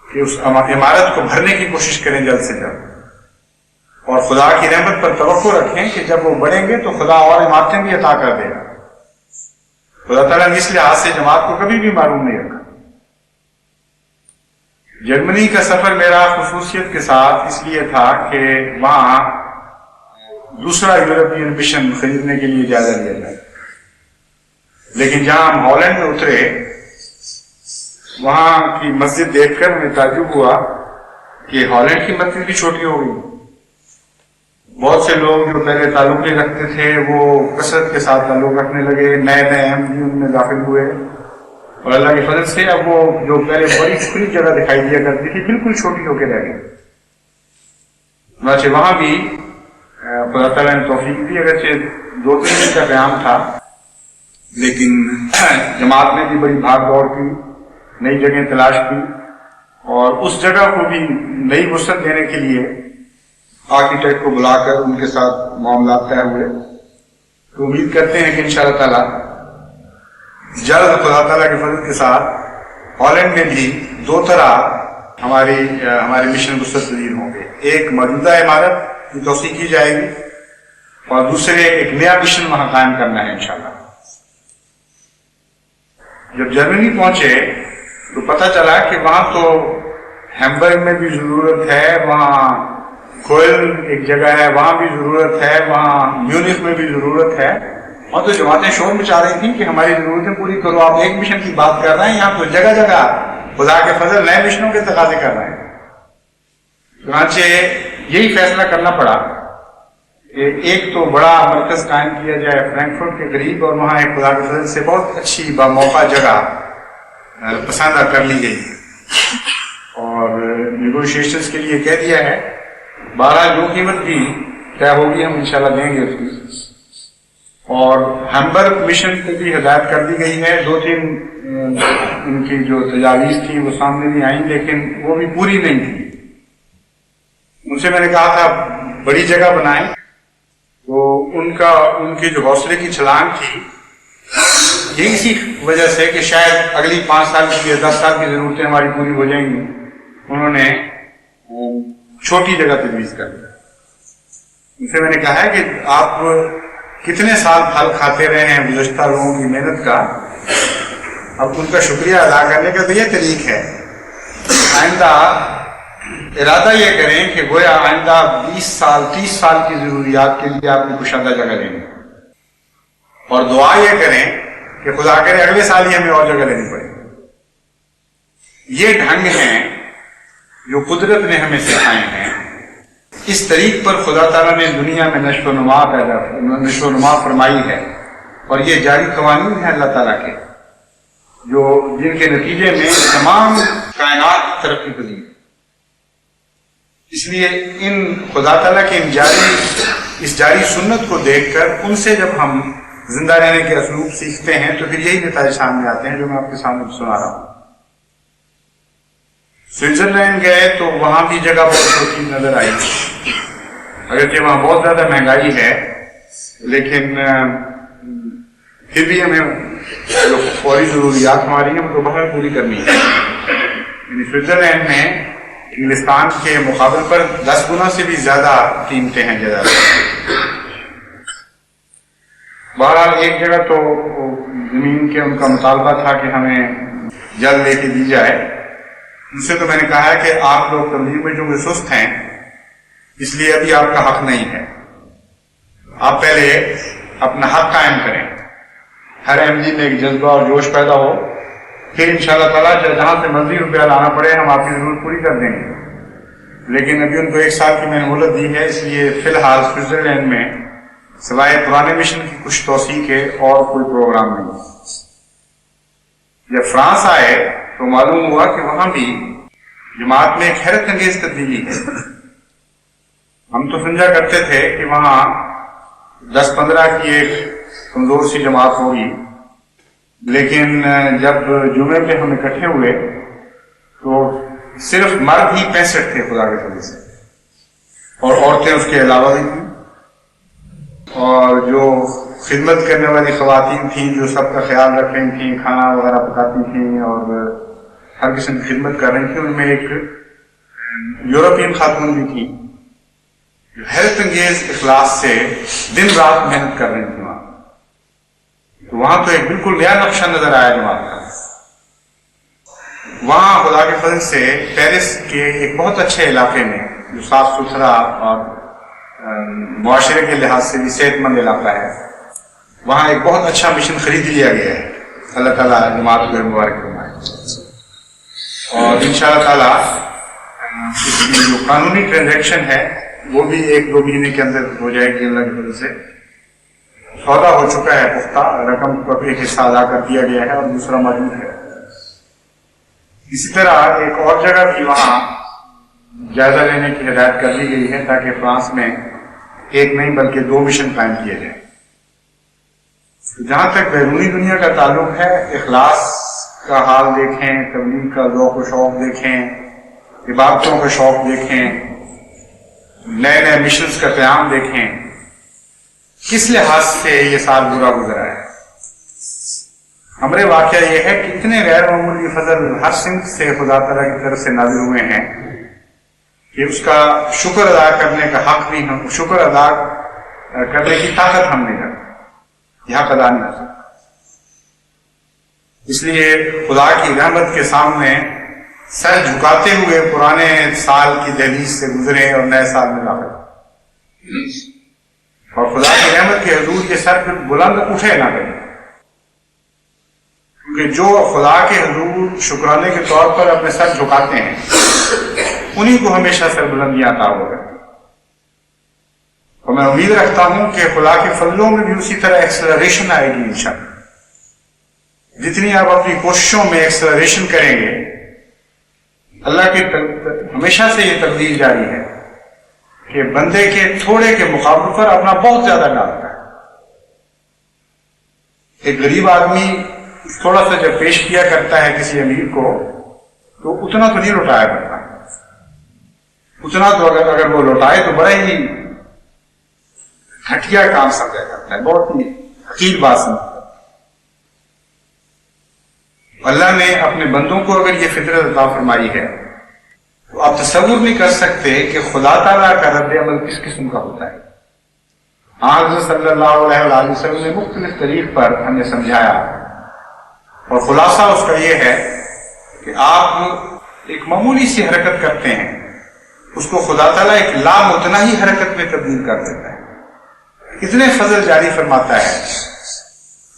کہ اس عمارت کو بھرنے کی کوشش کریں جلد سے جلد، اور خدا کی رحمت پر توقع رکھیں کہ جب وہ بڑھیں گے تو خدا اور عمارتیں بھی عطا کر دے گا۔ خدا تعالیٰ نے اس لحاظ سے جماعت کو کبھی بھی معلوم نہیں رکھا۔ جرمنی کا سفر میرا خصوصیت کے ساتھ اس لیے تھا کہ وہاں دوسرا یورپین مشن خریدنے کے لیے جائزہ لیا جائے، لیکن جہاں ہم ہالینڈ میں اترے وہاں کی مسجد دیکھ کر ہمیں تعجب ہوا کہ ہالینڈ کی مسجد بھی چھوٹی ہو گئی۔ بہت سے لوگ جو پہلے تعلق نہیں رکھتے تھے وہ کثرت کے ساتھ تعلق رکھنے لگے، نئے نئے اہم بھی ان میں داخل ہوئے، اور اللہ کے فضل سے اب وہ جو پہلے بڑی کھلی جگہ دکھائی دیا کرتی تھی بالکل چھوٹی ہو کے رہ گئی۔ چنانچہ وہاں بھی خدا تعالیٰ نے توفیق دی، اگرچہ 2-3 دن کا قیام تھا لیکن جماعت نے بھی بڑی بھاگ دوڑ کی، نئی جگہیں تلاش کی، اور اس جگہ کو بھی نئی وسعت دینے کے لیے آرکیٹیکٹ کو بلا کر ان کے ساتھ معاملات طے ہوئے۔ تو امید کرتے ہیں کہ انشاءاللہ تعالیٰ جلد خدا تعالیٰ کے فضل کے ساتھ ہالینڈ میں بھی 2 طرح ہمارے مشن وسعت پذیر ہوں گے، ایک موجودہ عمارت کی توسیع کی جائے گی اور دوسرے ایک نیا مشن وہاں قائم کرنا ہے انشاءاللہ۔ جب جرمنی پہنچے تو پتہ چلا کہ وہاں تو ہیمبرگ میں بھی ضرورت ہے، وہاں کوئل ایک جگہ ہے وہاں بھی ضرورت ہے، وہاں میونخ میں بھی ضرورت ہے، اور تو جماعتیں شور مچا رہی تھیں کہ ہماری ضرورتیں پوری کرو، آپ ایک مشن کی بات کر رہے ہیں، یہاں تو جگہ جگہ خدا کے فضل نئے مشنوں کے تقاضے کر رہے ہیں۔ چنانچہ یہی فیصلہ کرنا پڑا کہ ایک تو بڑا مرکز قائم کیا جائے فرینکفرٹ کے قریب، اور وہاں ایک خدا کے فضل سے بہت اچھی باموقع جگہ پسند کر لی گئی اور نیگوشیشنز کے لیے کہہ دیا ہے، 12 جو قیمت بھی طے ہوگی ہم انشاءاللہ دیں گے اس کی، اور ہیمبرگ مشن پہ بھی ہدایت کر دی گئی ہے. 2-3 ان کی جو تجاویز تھی وہ سامنے بھی آئیں لیکن وہ بھی پوری نہیں تھی. ان سے میں نے کہا تھا بڑی جگہ بنائیں، تو ان کی جو حوصلے کی چھلانگ تھی یہ اسی وجہ سے کہ شاید اگلی 5 سال کی یا 10 سال کی ضرورتیں ہماری پوری ہو جائیں گی، انہوں نے چھوٹی جگہ تجویز کر دیا. ان سے میں نے کہا ہے کہ آپ کتنے سال پھل کھاتے رہے ہیں گزشتہ لوگوں کی محنت کا، اب ان کا شکریہ ادا کرنے کا تو یہ طریق ہے. آئندہ ارادہ یہ کریں کہ گویا آئندہ 20 سال 30 سال کی ضروریات کے لیے آپ کو کشادہ جگہ لیں گے، اور دعا یہ کریں کہ خدا کرے اگلے سال ہی ہمیں اور جگہ لینی پڑے. یہ ڈھنگ ہیں جو قدرت نے ہمیں سکھائے ہیں. اس طریق پر خدا تعالیٰ نے دنیا میں نشو و نما فرمائی ہے، اور یہ جاری قوانین ہیں اللہ تعالیٰ کے جن کے نتیجے میں تمام کائنات ترقی پذیر. اس لیے ان خدا تعالیٰ کے اس جاری سنت کو دیکھ کر ان سے جب ہم زندہ رہنے کے اسلوب سیکھتے ہیں تو پھر یہی نتائج سامنے آتے ہیں جو میں آپ کے سامنے سنا رہا ہوں. سوئٹزرلینڈ گئے تو وہاں بھی جگہ بہت چھوٹی نظر آئی، اگرچہ وہاں بہت زیادہ مہنگائی ہے، لیکن پھر بھی ہمیں جو فوری ضروریات ہماری ہیں وہ تو بہت پوری کرنی ہے. یعنی سوئٹزرلینڈ میں انگلستان کے مقابل پر 10 گنا سے بھی زیادہ قیمتیں ہیں جگہ. بہرحال ایک جگہ تو زمین کے ان کا مطالبہ تھا کہ ہمیں جلد لے کے دی جائے. ان سے تو میں نے کہا ہے کہ آپ لوگ تبلیغ میں جو سست ہیں اس لیے ابھی آپ کا حق نہیں ہے، آپ پہلے اپنا حق قائم کریں. ہر ایم جی میں ایک جذبہ اور جوش پیدا ہو، پھر انشاءاللہ تعالیٰ جہاں سے مرضی روپیہ لانا پڑے ہم آپ کی ضرورت پوری کر دیں گے. لیکن ابھی ان کو 1 سال کی میں نے مہلت دی ہے، اس لیے فی الحال سوئٹزرلینڈ میں سوائے پرانے مشن کی کچھ توسیع کے اور کوئی پروگرام نہیں. جب فرانس آئے تو معلوم ہوا کہ وہاں بھی جماعت میں ایک حیرت انگیز تبدیلی ہے. ہم تو سمجھا کرتے تھے کہ وہاں 10-15 کی ایک کمزور سی جماعت ہوگی، لیکن جب جمعے پہ ہم اکٹھے ہوئے تو صرف مرد ہی 65 تھے خدا کے فضل سے، اور عورتیں اس کے علاوہ بھی تھیں، اور جو خدمت کرنے والی خواتین تھیں جو سب کا خیال رکھ رہی تھیں، کھانا وغیرہ پکاتی تھیں اور ہر قسم کی خدمت کر رہی تھیں، ان میں ایک یورپین خاتون بھی تھی جو حیرت انگیز اخلاص سے دن رات محنت کر رہی تھی. وہاں تو ایک بالکل نیا نقشہ نظر آیا جماعت کا. وہاں خدا کے فضل سے پیرس کے ایک بہت اچھے علاقے میں جو صاف ستھرا اور معاشرے کے لحاظ سے بھی صحت مند علاقہ ہے، وہاں ایک بہت اچھا مشن خرید لیا گیا ہے. اللہ تعالیٰ جماعت کو مبارک فرمائے، اور انشاءاللہ تعالیٰ اس کی جو قانونی ٹرانزیکشن ہے وہ بھی 1-2 مہینے کے اندر ہو جائے گی. اللہ کی فضل سے سودا ہو چکا ہے، پختہ رقم پر ایک حصہ ادا کر دیا گیا ہے اور دوسرا موجود ہے. اسی طرح ایک اور جگہ بھی وہاں جائزہ لینے کی ہدایت کر دی گئی ہے تاکہ فرانس میں 1 نہیں بلکہ 2 مشن قائم کیے جائیں. جہاں تک بیرونی دنیا کا تعلق ہے، اخلاص کا حال دیکھیں، تبلیغ کا ذوق و شوق دیکھیں، عبادتوں کا شوق دیکھیں، نئے نئے مشنز کا قیام دیکھیں. کس لحاظ سے یہ سال برا گزرا ہے؟ ہمارے واقعہ یہ ہے کہ اتنے غیر معمولی فضل ہر سمت سے خدا تعالیٰ کی طرف سے نازل ہوئے ہیں کہ اس کا شکر ادا کرنے کا حق بھی ہم، شکر ادا کرنے کی طاقت ہم نہیں رکھتے، یہ حق ادا نہیں کر سکتے. اس لیے خدا کی رحمت کے سامنے سر جھکاتے ہوئے پرانے سال کی دہلیز سے گزرے اور نئے سال میں داخل، اور خدا کی رحمت کے حضور یہ سر پھر بلند اٹھے نہ کریں، کیونکہ جو خدا کے حضور شکرانے کے طور پر اپنے سر جھکاتے ہیں انہی کو ہمیشہ سر بلندیاں عطا ہوگا. اور میں امید رکھتا ہوں کہ خدا کے فضلوں میں بھی اسی طرح ایکسلریشن آئے گی انشاءاللہ. جتنی آپ اپنی کوششوں میں ایکسلریشن کریں گے، اللہ کی ہمیشہ سے یہ تقدیر جاری ہے کہ بندے کے تھوڑے کے مقابلے پر اپنا بہت زیادہ ڈالتا ہے. ایک غریب آدمی تھوڑا سا جب پیش کیا کرتا ہے کسی امیر کو تو اتنا تو نہیں لوٹایا کرتا، اتنا تو اگر وہ لوٹائے تو بڑا ہی گھٹیا کام سمجھا جاتا ہے، بہت ہی حقیر بات سمجھا۔ اللہ نے اپنے بندوں کو اگر یہ فطرت عطا فرمائی ہے تو آپ تصور نہیں کر سکتے کہ خدا تعالیٰ کا رد عمل کس قسم کا ہوتا ہے۔ حضرت صلی اللہ علیہ وآلہ وسلم نے مختلف طریق پر ہمیں سمجھایا، اور خلاصہ اس کا یہ ہے کہ آپ ایک معمولی سی حرکت کرتے ہیں، اس کو خدا تعالیٰ ایک لامتناہی حرکت میں تبدیل کر دیتا ہے، اتنے فضل جاری فرماتا ہے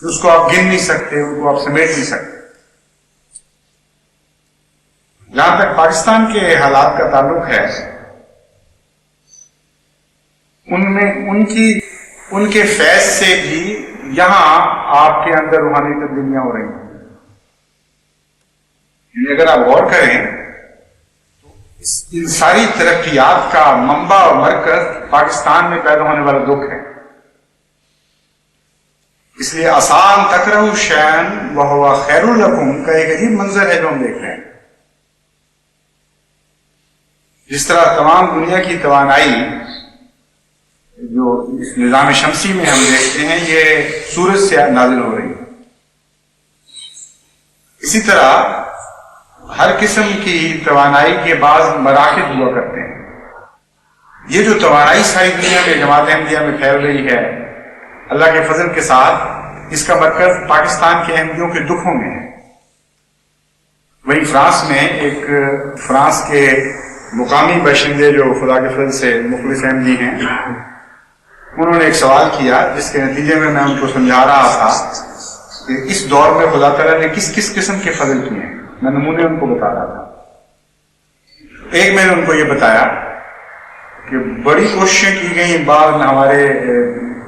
کہ اس کو آپ گن نہیں سکتے، ان کو آپ سمیٹ نہیں سکتے۔ جہاں تک پاکستان کے حالات کا تعلق ہے، ان کے فیض سے بھی یہاں آپ کے اندر روحانی تبدیلیاں ہو رہی ہیں۔ یعنی اگر آپ غور کریں ان ساری ترقیات کا منبع اور مرکز پاکستان میں پیدا ہونے والا دکھ ہے۔ اس لیے آسان تکرہوا شیئا وہو خیر لکم کا ایک عجیب منظر ہے جو ہم دیکھ رہے ہیں۔ جس طرح تمام دنیا کی توانائی جو اس نظام شمسی میں ہم دیکھتے ہیں یہ سورج سے نازل ہو رہی ہے، اسی طرح ہر قسم کی توانائی کے بعض مراکز ہوا کرتے ہیں۔ یہ جو توانائی ساری دنیا میں جماعت احمدیہ میں پھیل رہی ہے، اللہ کے فضل کے ساتھ اس کا مرکز پاکستان کے احمدیوں کے دکھوں میں ہے۔ وہی فرانس میں ایک فرانس کے مقامی باشندے جو خدا کے فضل سے مخلص احمدی ہیں، انہوں نے ایک سوال کیا جس کے نتیجے میں ان کو سمجھا رہا تھا کہ اس دور میں خدا تعالیٰ نے کس کس قسم کے فضل کیے ہیں، میں نمونے ان کو بتا رہا تھا۔ ایک میں نے ان کو یہ بتایا کہ بڑی کوششیں کی گئیں بعض ہمارے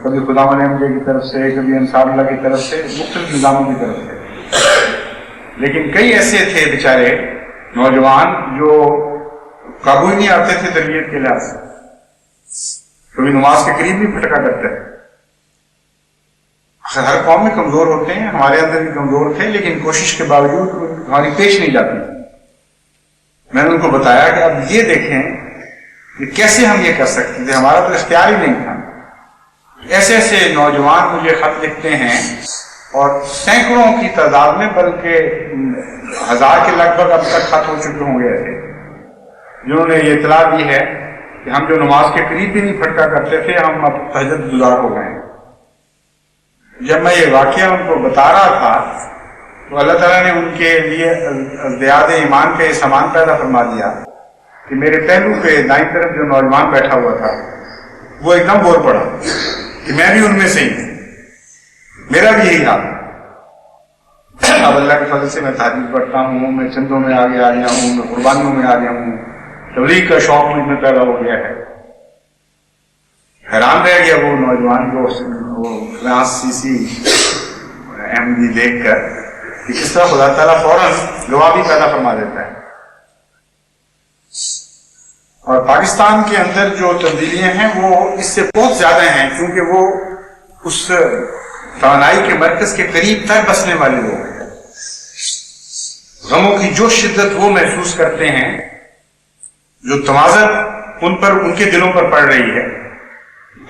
کبھی خدا احمدیہ کی طرف سے، کبھی انصار اللہ کی طرف سے، مختلف نظاموں کی طرف سے، لیکن کئی ایسے تھے بیچارے نوجوان جو قابو ہی نہیں آتے تھے تربیت کے لحاظ سے، کبھی نماز کے قریب بھی پھٹکا کرتے ہیں۔ ہر قوم میں کمزور ہوتے ہیں، ہمارے اندر بھی کمزور تھے، لیکن کوشش کے باوجود ہماری پیش نہیں جاتی۔ میں نے ان کو بتایا کہ اب یہ دیکھیں کہ کیسے ہم یہ کر سکتے تھے، ہمارا تو اختیار ہی نہیں تھا۔ ایسے ایسے نوجوان مجھے خط لکھتے ہیں، اور سینکڑوں کی تعداد میں، بلکہ 1000 کے لگ بھگ اب تک خط ہو چکے ہوں گے ایسے، جنہوں نے یہ اطلاع دی ہے کہ ہم جو نماز کے قریب بھی نہیں پھٹکا کرتے تھے، ہم اب تہجد گزار ہو گئے ہیں۔ جب میں یہ واقعہ ان کو بتا رہا تھا تو اللہ تعالیٰ نے ان کے لیے ازدیاد ایمان کا یہ سامان پیدا فرما دیا کہ میرے پہلو پہ دائیں طرف جو نوجوان بیٹھا ہوا تھا وہ ایک دم بور پڑا کہ میں بھی ان میں سے ہی، میرا بھی یہی حال۔ اب اللہ کے فضل سے میں تہجد پڑھتا ہوں، میں چندوں میں آگے آ گیا ہوں، میں قربانیوں میں آ گیا ہوں، تبلیغ کا شوق مجھ میں پیدا ہو گیا ہے۔ حیران رہ گیا وہ نوجوان کو فرانس سیسی احمدی دیکھ کر کہ کس طرح خدا تعالیٰ فوراً گواہ بھی پیدا فرما دیتا ہے۔ اور پاکستان کے اندر جو تبدیلیاں ہیں وہ اس سے بہت زیادہ ہیں، کیونکہ وہ اس توانائی کے مرکز کے قریب تر بسنے والے لوگ ہیں۔ غموں کی جو شدت وہ محسوس کرتے ہیں، جو تمازت ان کے دلوں پر پڑ رہی ہے،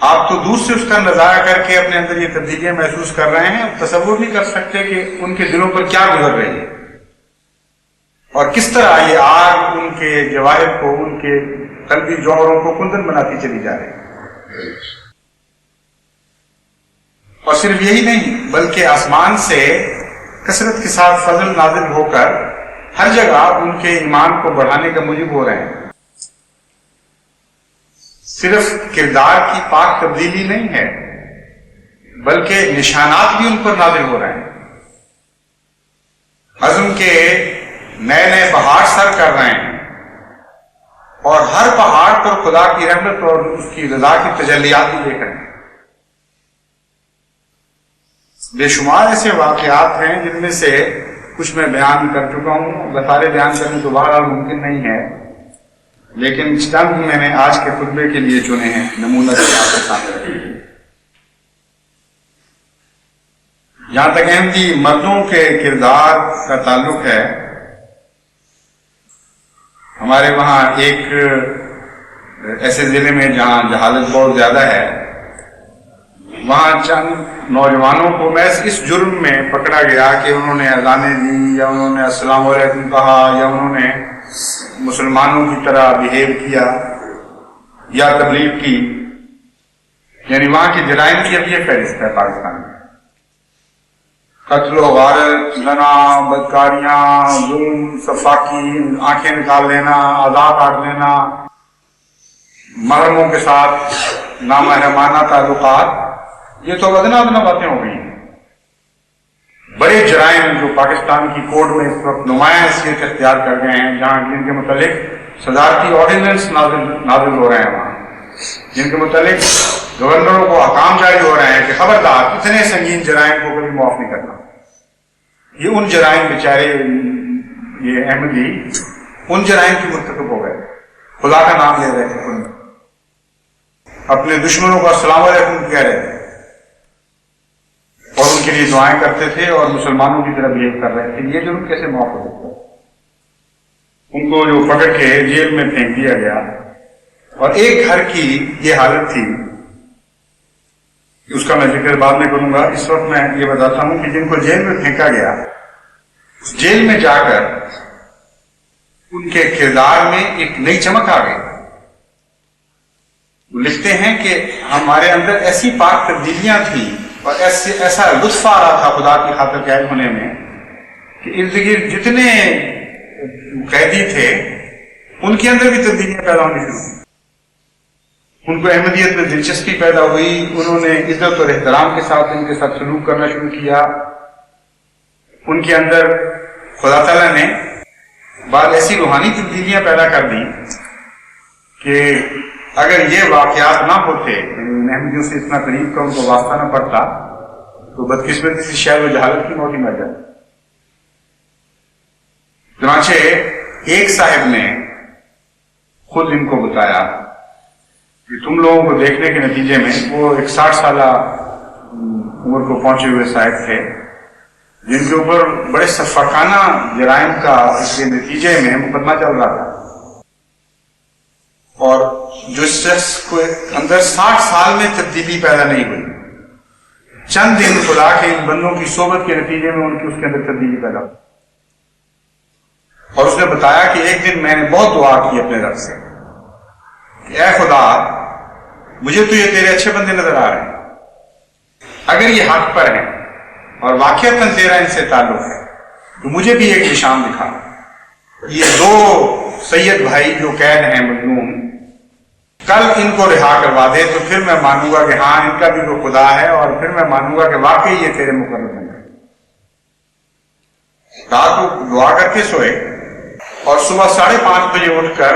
آپ تو دور سے اس کا نظارہ کر کے اپنے اندر یہ تبدیلیاں محسوس کر رہے ہیں، تصور نہیں کر سکتے کہ ان کے دلوں پر کیا گزر رہی ہے، اور کس طرح یہ آگ ان کے جواہر کو، ان کے قلبی جوہروں کو کندن بناتی چلی جا رہی ہے۔ اور صرف یہی نہیں بلکہ آسمان سے کثرت کے ساتھ فضل نازل ہو کر ہر جگہ ان کے ایمان کو بڑھانے کا موجب ہو رہے ہیں۔ صرف کردار کی پاک تبدیلی نہیں ہے بلکہ نشانات بھی ان پر نازل ہو رہے ہیں۔ عزم کے نئے نئے پہاڑ سر کر رہے ہیں، اور ہر پہاڑ پر خدا کی رحمت اور اس کی رضا کی تجلیات بھی دیکھ رہے ہیں۔ بے شمار ایسے واقعات ہیں جن میں سے کچھ میں بیان کر چکا ہوں، بسارے بیان کرنے تو بہرحال ممکن نہیں ہے، لیکن چند میں نے آج کے خطبے کے لیے چنے ہیں، نمونہ سے آپ کے سامنے رکھیں۔ جہاں تک احمدی مردوں کے کردار کا تعلق ہے، ہمارے وہاں ایک ایسے ضلع میں جہاں جہالت بہت زیادہ ہے، وہاں چند نوجوانوں کو محض اس جرم میں پکڑا گیا کہ انہوں نے اذانیں دی، یا انہوں نے السلام علیکم کہا، یا انہوں نے مسلمانوں کی طرح بہیو کیا یا تبلیغ کی. یعنی وہاں کے جرائم کی اب یہ فہرست ہے پاکستان میں: قتل و غارت، زنا، بدکاریاں، ظلم، سفاکی، آنکھیں نکال لینا، اعضاء کاٹ لینا، محرموں کے ساتھ نامحرمانہ تعلقات. یہ تو ادنا ادنا باتیں ہو گئی ہیں. بڑے جرائم جو پاکستان کی کوڈ میں اس وقت نمایاں حیثیت اختیار کر گئے ہیں، جہاں جن کے متعلق صدارتی آرڈیننس نازل ہو رہے ہیں، وہاں جن کے متعلق گورنروں کو احکام جاری ہو رہے ہیں کہ خبردار اتنے سنگین جرائم کو کبھی معاف نہیں کرنا. یہ ان جرائم بیچارے یہ احمدی ان جرائم کی مرتکب ہو گئے، خدا کا نام لے رہے تھے، اپنے دشمنوں کو السلام علیکم کہہ رہے تھے اور ان کے لیے دعائیں کرتے تھے اور مسلمانوں کی طرح بہیو کر رہے تھے. یہ جرم کیسے معاف ہو سکتا ہے؟ ان کو جو پکڑ کے جیل میں پھینک دیا گیا. اور ایک گھر کی یہ حالت تھی، اس کا میں ذکر بعد میں کروں گا. اس وقت میں یہ بتاتا ہوں کہ جن کو جیل میں پھینکا گیا، جیل میں جا کر ان کے کردار میں ایک نئی چمک آ گئی. وہ لکھتے ہیں کہ ہمارے اندر ایسی پاک تبدیلیاں تھیں اور ایسا لطف آ رہا تھا خدا کی خاطر قید ہونے میں کہ ارد گرد جتنے قیدی تھے ان کے اندر بھی تبدیلیاں پیدا ہونی شروع ہوئی. ان کو احمدیت میں دلچسپی پیدا ہوئی، انہوں نے عزت اور احترام کے ساتھ ان کے ساتھ سلوک کرنا شروع کیا. ان کے اندر خدا تعالیٰ نے بعض ایسی روحانی تبدیلیاں پیدا کر دی کہ اگر یہ واقعات نہ ہوتے، احمدیوں سے اتنا قریب کا ان کو واسطہ نہ پڑتا، تو بدقسمتی سے شاید وہ جہالت کی موت ہی مر جاتی. چنانچہ ایک صاحب نے خود ان کو بتایا کہ تم لوگوں کو دیکھنے کے نتیجے میں، وہ ایک 60 سالہ عمر کو پہنچے ہوئے صاحب تھے جن کے اوپر بڑے سفاکانہ جرائم کا اس کے نتیجے میں مقدمہ چل رہا تھا، اور جو شخص کو اندر 60 سال میں تبدیلی پیدا نہیں ہوئی، چند دن خدا کے ان بندوں کی صحبت کے نتیجے میں ان کی اس کے اندر تبدیلی پیدا ہوئی. اور اس نے بتایا کہ ایک دن میں نے بہت دعا کی اپنے رب سے کہ اے خدا، مجھے تو یہ تیرے اچھے بندے نظر آ رہے ہیں، اگر یہ حق پر ہیں اور واقعتاً تیرا ان سے تعلق ہے تو مجھے بھی ایک نشان دکھا. یہ 2 سید بھائی جو قید ہیں مظلوم، کل ان کو رہا کروا دے تو پھر میں مانوں گا کہ ہاں ان کا بھی کوئی خدا ہے، اور پھر میں مانوں گا کہ واقعی یہ تیرے مقرر ہیں. رات کو دعا کر کے سوئے اور صبح 5:30 بجے اٹھ کر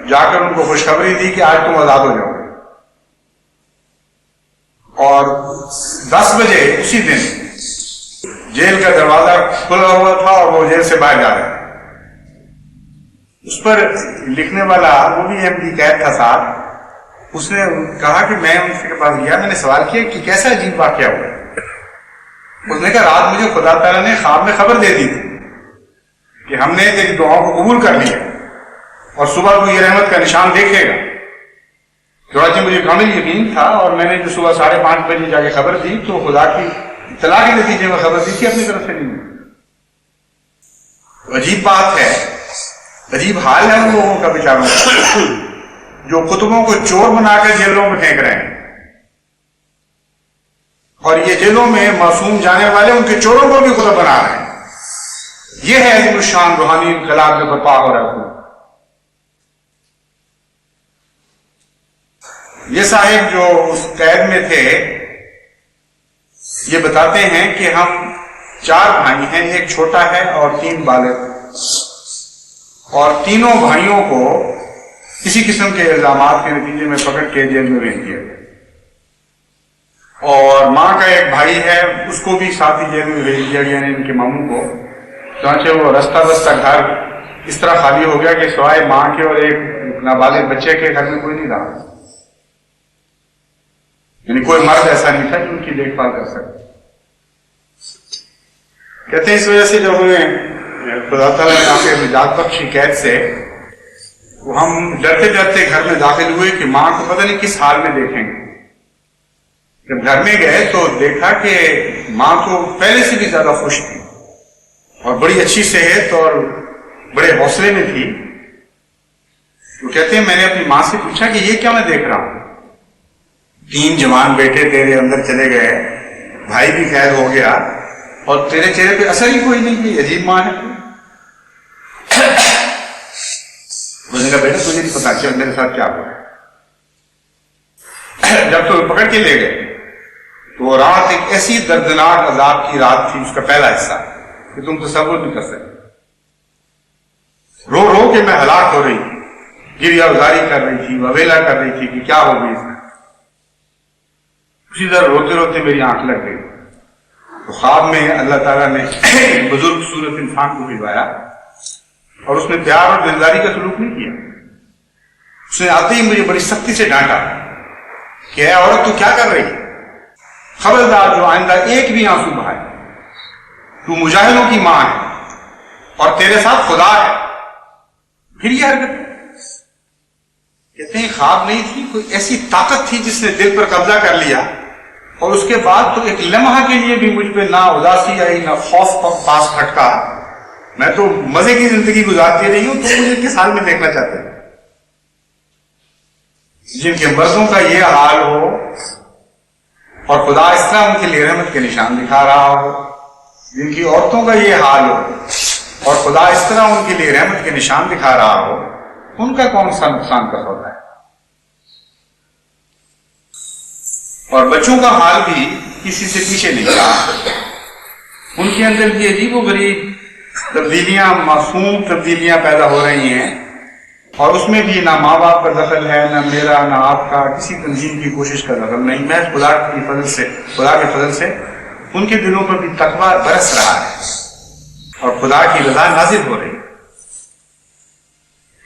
جا کر ان کو خوشخبری دی کہ آج تم آزاد ہو جاؤ. اور 10 بجے اسی دن جیل کا دروازہ کھلا ہوا تھا اور وہ جیل سے باہر جا رہے تھے. اس پر لکھنے والا وہ بھی احمدی قید تھا ساتھ، اس نے کہا کہ میں ان کے پاس گیا، میں نے سوال کیا کہ کیسا عجیب واقعہ ہوا. اس نے کہا رات مجھے خدا تعالیٰ نے خواب میں خبر دے دی تھی کہ ہم نے تیری دعاؤں کو قبول کر لیا اور صبح کو یہ رحمت کا نشان دیکھے گا. چنانچہ مجھے کامل یقین تھا، اور میں نے جو صبح 5:30 بجے جا کے خبر دی تو خدا کی اطلاع کے نتیجے میں خبر دی تھی، اپنی طرف سے نہیں. عجیب بات ہے، عجیب حال ہے ان لوگوں کا بیچاروں کا جو خطبوں کو چور بنا کر جیلوں میں پھینک رہے ہیں، اور یہ جیلوں میں معصوم جانے والے ان کے چوروں کو بھی خطب بنا رہے ہیں. یہ ہے عظیم الشان روحانی انقلاب جو برپا ہو رہا ہے. یہ صاحب جو اس قید میں تھے یہ بتاتے ہیں کہ ہم 4 بھائی ہیں، ایک چھوٹا ہے اور 3 بالغ، اور تینوں بھائیوں کو کسی قسم کے الزامات کے نتیجے میں پکڑ کے جیل میں بھیج دیا گیا. اور ماں کا ایک بھائی ہے، اس کو بھی ساتھ ہی جیل میں بھیج دیا گیا، یعنی ان کے ماموں کو. چنانچہ وہ رستہ بستہ گھر اس طرح خالی ہو گیا کہ سوائے ماں کے اور ایک نابالغ بچے کے گھر میں کوئی نہیں رہا. یعنی کوئی مرد ایسا نہیں تھا جو ان کی دیکھ بھال کر سکے. کہتے ہیں اس وجہ سے جب ہمیں خدا تعالیٰ نے آ کے نجات بخشی قید سے، وہ ہم ڈرتے ڈرتے گھر میں داخل ہوئے کہ ماں کو پتہ نہیں کس حال میں دیکھیں گے۔ جب گھر میں گئے تو دیکھا کہ ماں تو پہلے سے بھی زیادہ خوش تھی اور بڑی اچھی صحت اور بڑے حوصلے میں تھی۔ وہ کہتے ہیں میں نے اپنی ماں سے پوچھا کہ یہ کیا میں دیکھ رہا ہوں؟ 3 جوان بیٹے تیرے اندر چلے گئے، بھائی بھی قید ہو گیا اور تیرے چہرے پہ اثر ہی کوئی نہیں، کہ عجیب ماں ہے۔ اس نے کہا بیٹا تجھے نہیں پتا چل میرے ساتھ کیا ہوا۔ جب تو پکڑ کے لے گئے تو وہ رات ایک ایسی دردناک عذاب کی رات تھی، اس کا پہلا حصہ کہ تم تصور نہیں کر سکتے۔ رو رو کے میں ہلاک ہو رہی تھی، گریہ ازاری کر رہی تھی، وویلا کر رہی تھی کہ کیا ہو گئی اس میں۔ اسی طرح روتے روتے میری آنکھ لگ گئی تو خواب میں اللہ تعالیٰ نے ایک بزرگ صورت انسان کو بھجوایا اور اس نے پیار اور دلداری کا سلوک نہیں کیا۔ اس نے آتے ہی مجھے بڑی سختی سے ڈانٹا کہ اے عورت تو کیا کر رہی ہے، خبردار جو آئندہ ایک بھی آنسو بہائے، تو مجاہدوں کی ماں ہے اور تیرے ساتھ خدا ہے۔ پھر یہ حرکت کہتے ہیں خواب نہیں تھی، کوئی ایسی طاقت تھی جس نے دل پر قبضہ کر لیا، اور اس کے بعد تو ایک لمحہ کے لیے بھی مجھ پہ نہ اداسی آئی نہ خوف پاس کھٹکا۔ میں تو مزے کی زندگی گزارتی رہی ہوں، تو مجھے کس حال میں دیکھنا چاہتے ہیں؟ جن کے مردوں کا یہ حال ہو اور خدا اس طرح ان کے لیے رحمت کے نشان دکھا رہا ہو، جن کی عورتوں کا یہ حال ہو اور خدا اس طرح ان کے لیے رحمت کے نشان دکھا رہا ہو، ان کا کون سا نقصان کا سودا ہے؟ اور بچوں کا حال بھی کسی سے پیچھے نہیں رہا، ان کے اندر بھی عجیب و غریب تبدیلیاں، معصوم تبدیلیاں پیدا ہو رہی ہیں، اور اس میں بھی نہ ماں باپ کا دخل ہے، نہ میرا نہ آپ کا، کسی تنظیم کی کوشش کا دخل نہیں۔ میں خدا کے فضل سے ان کے دلوں پر بھی تقویٰ برس رہا ہے اور خدا کی رضا نازل ہو رہی ہے۔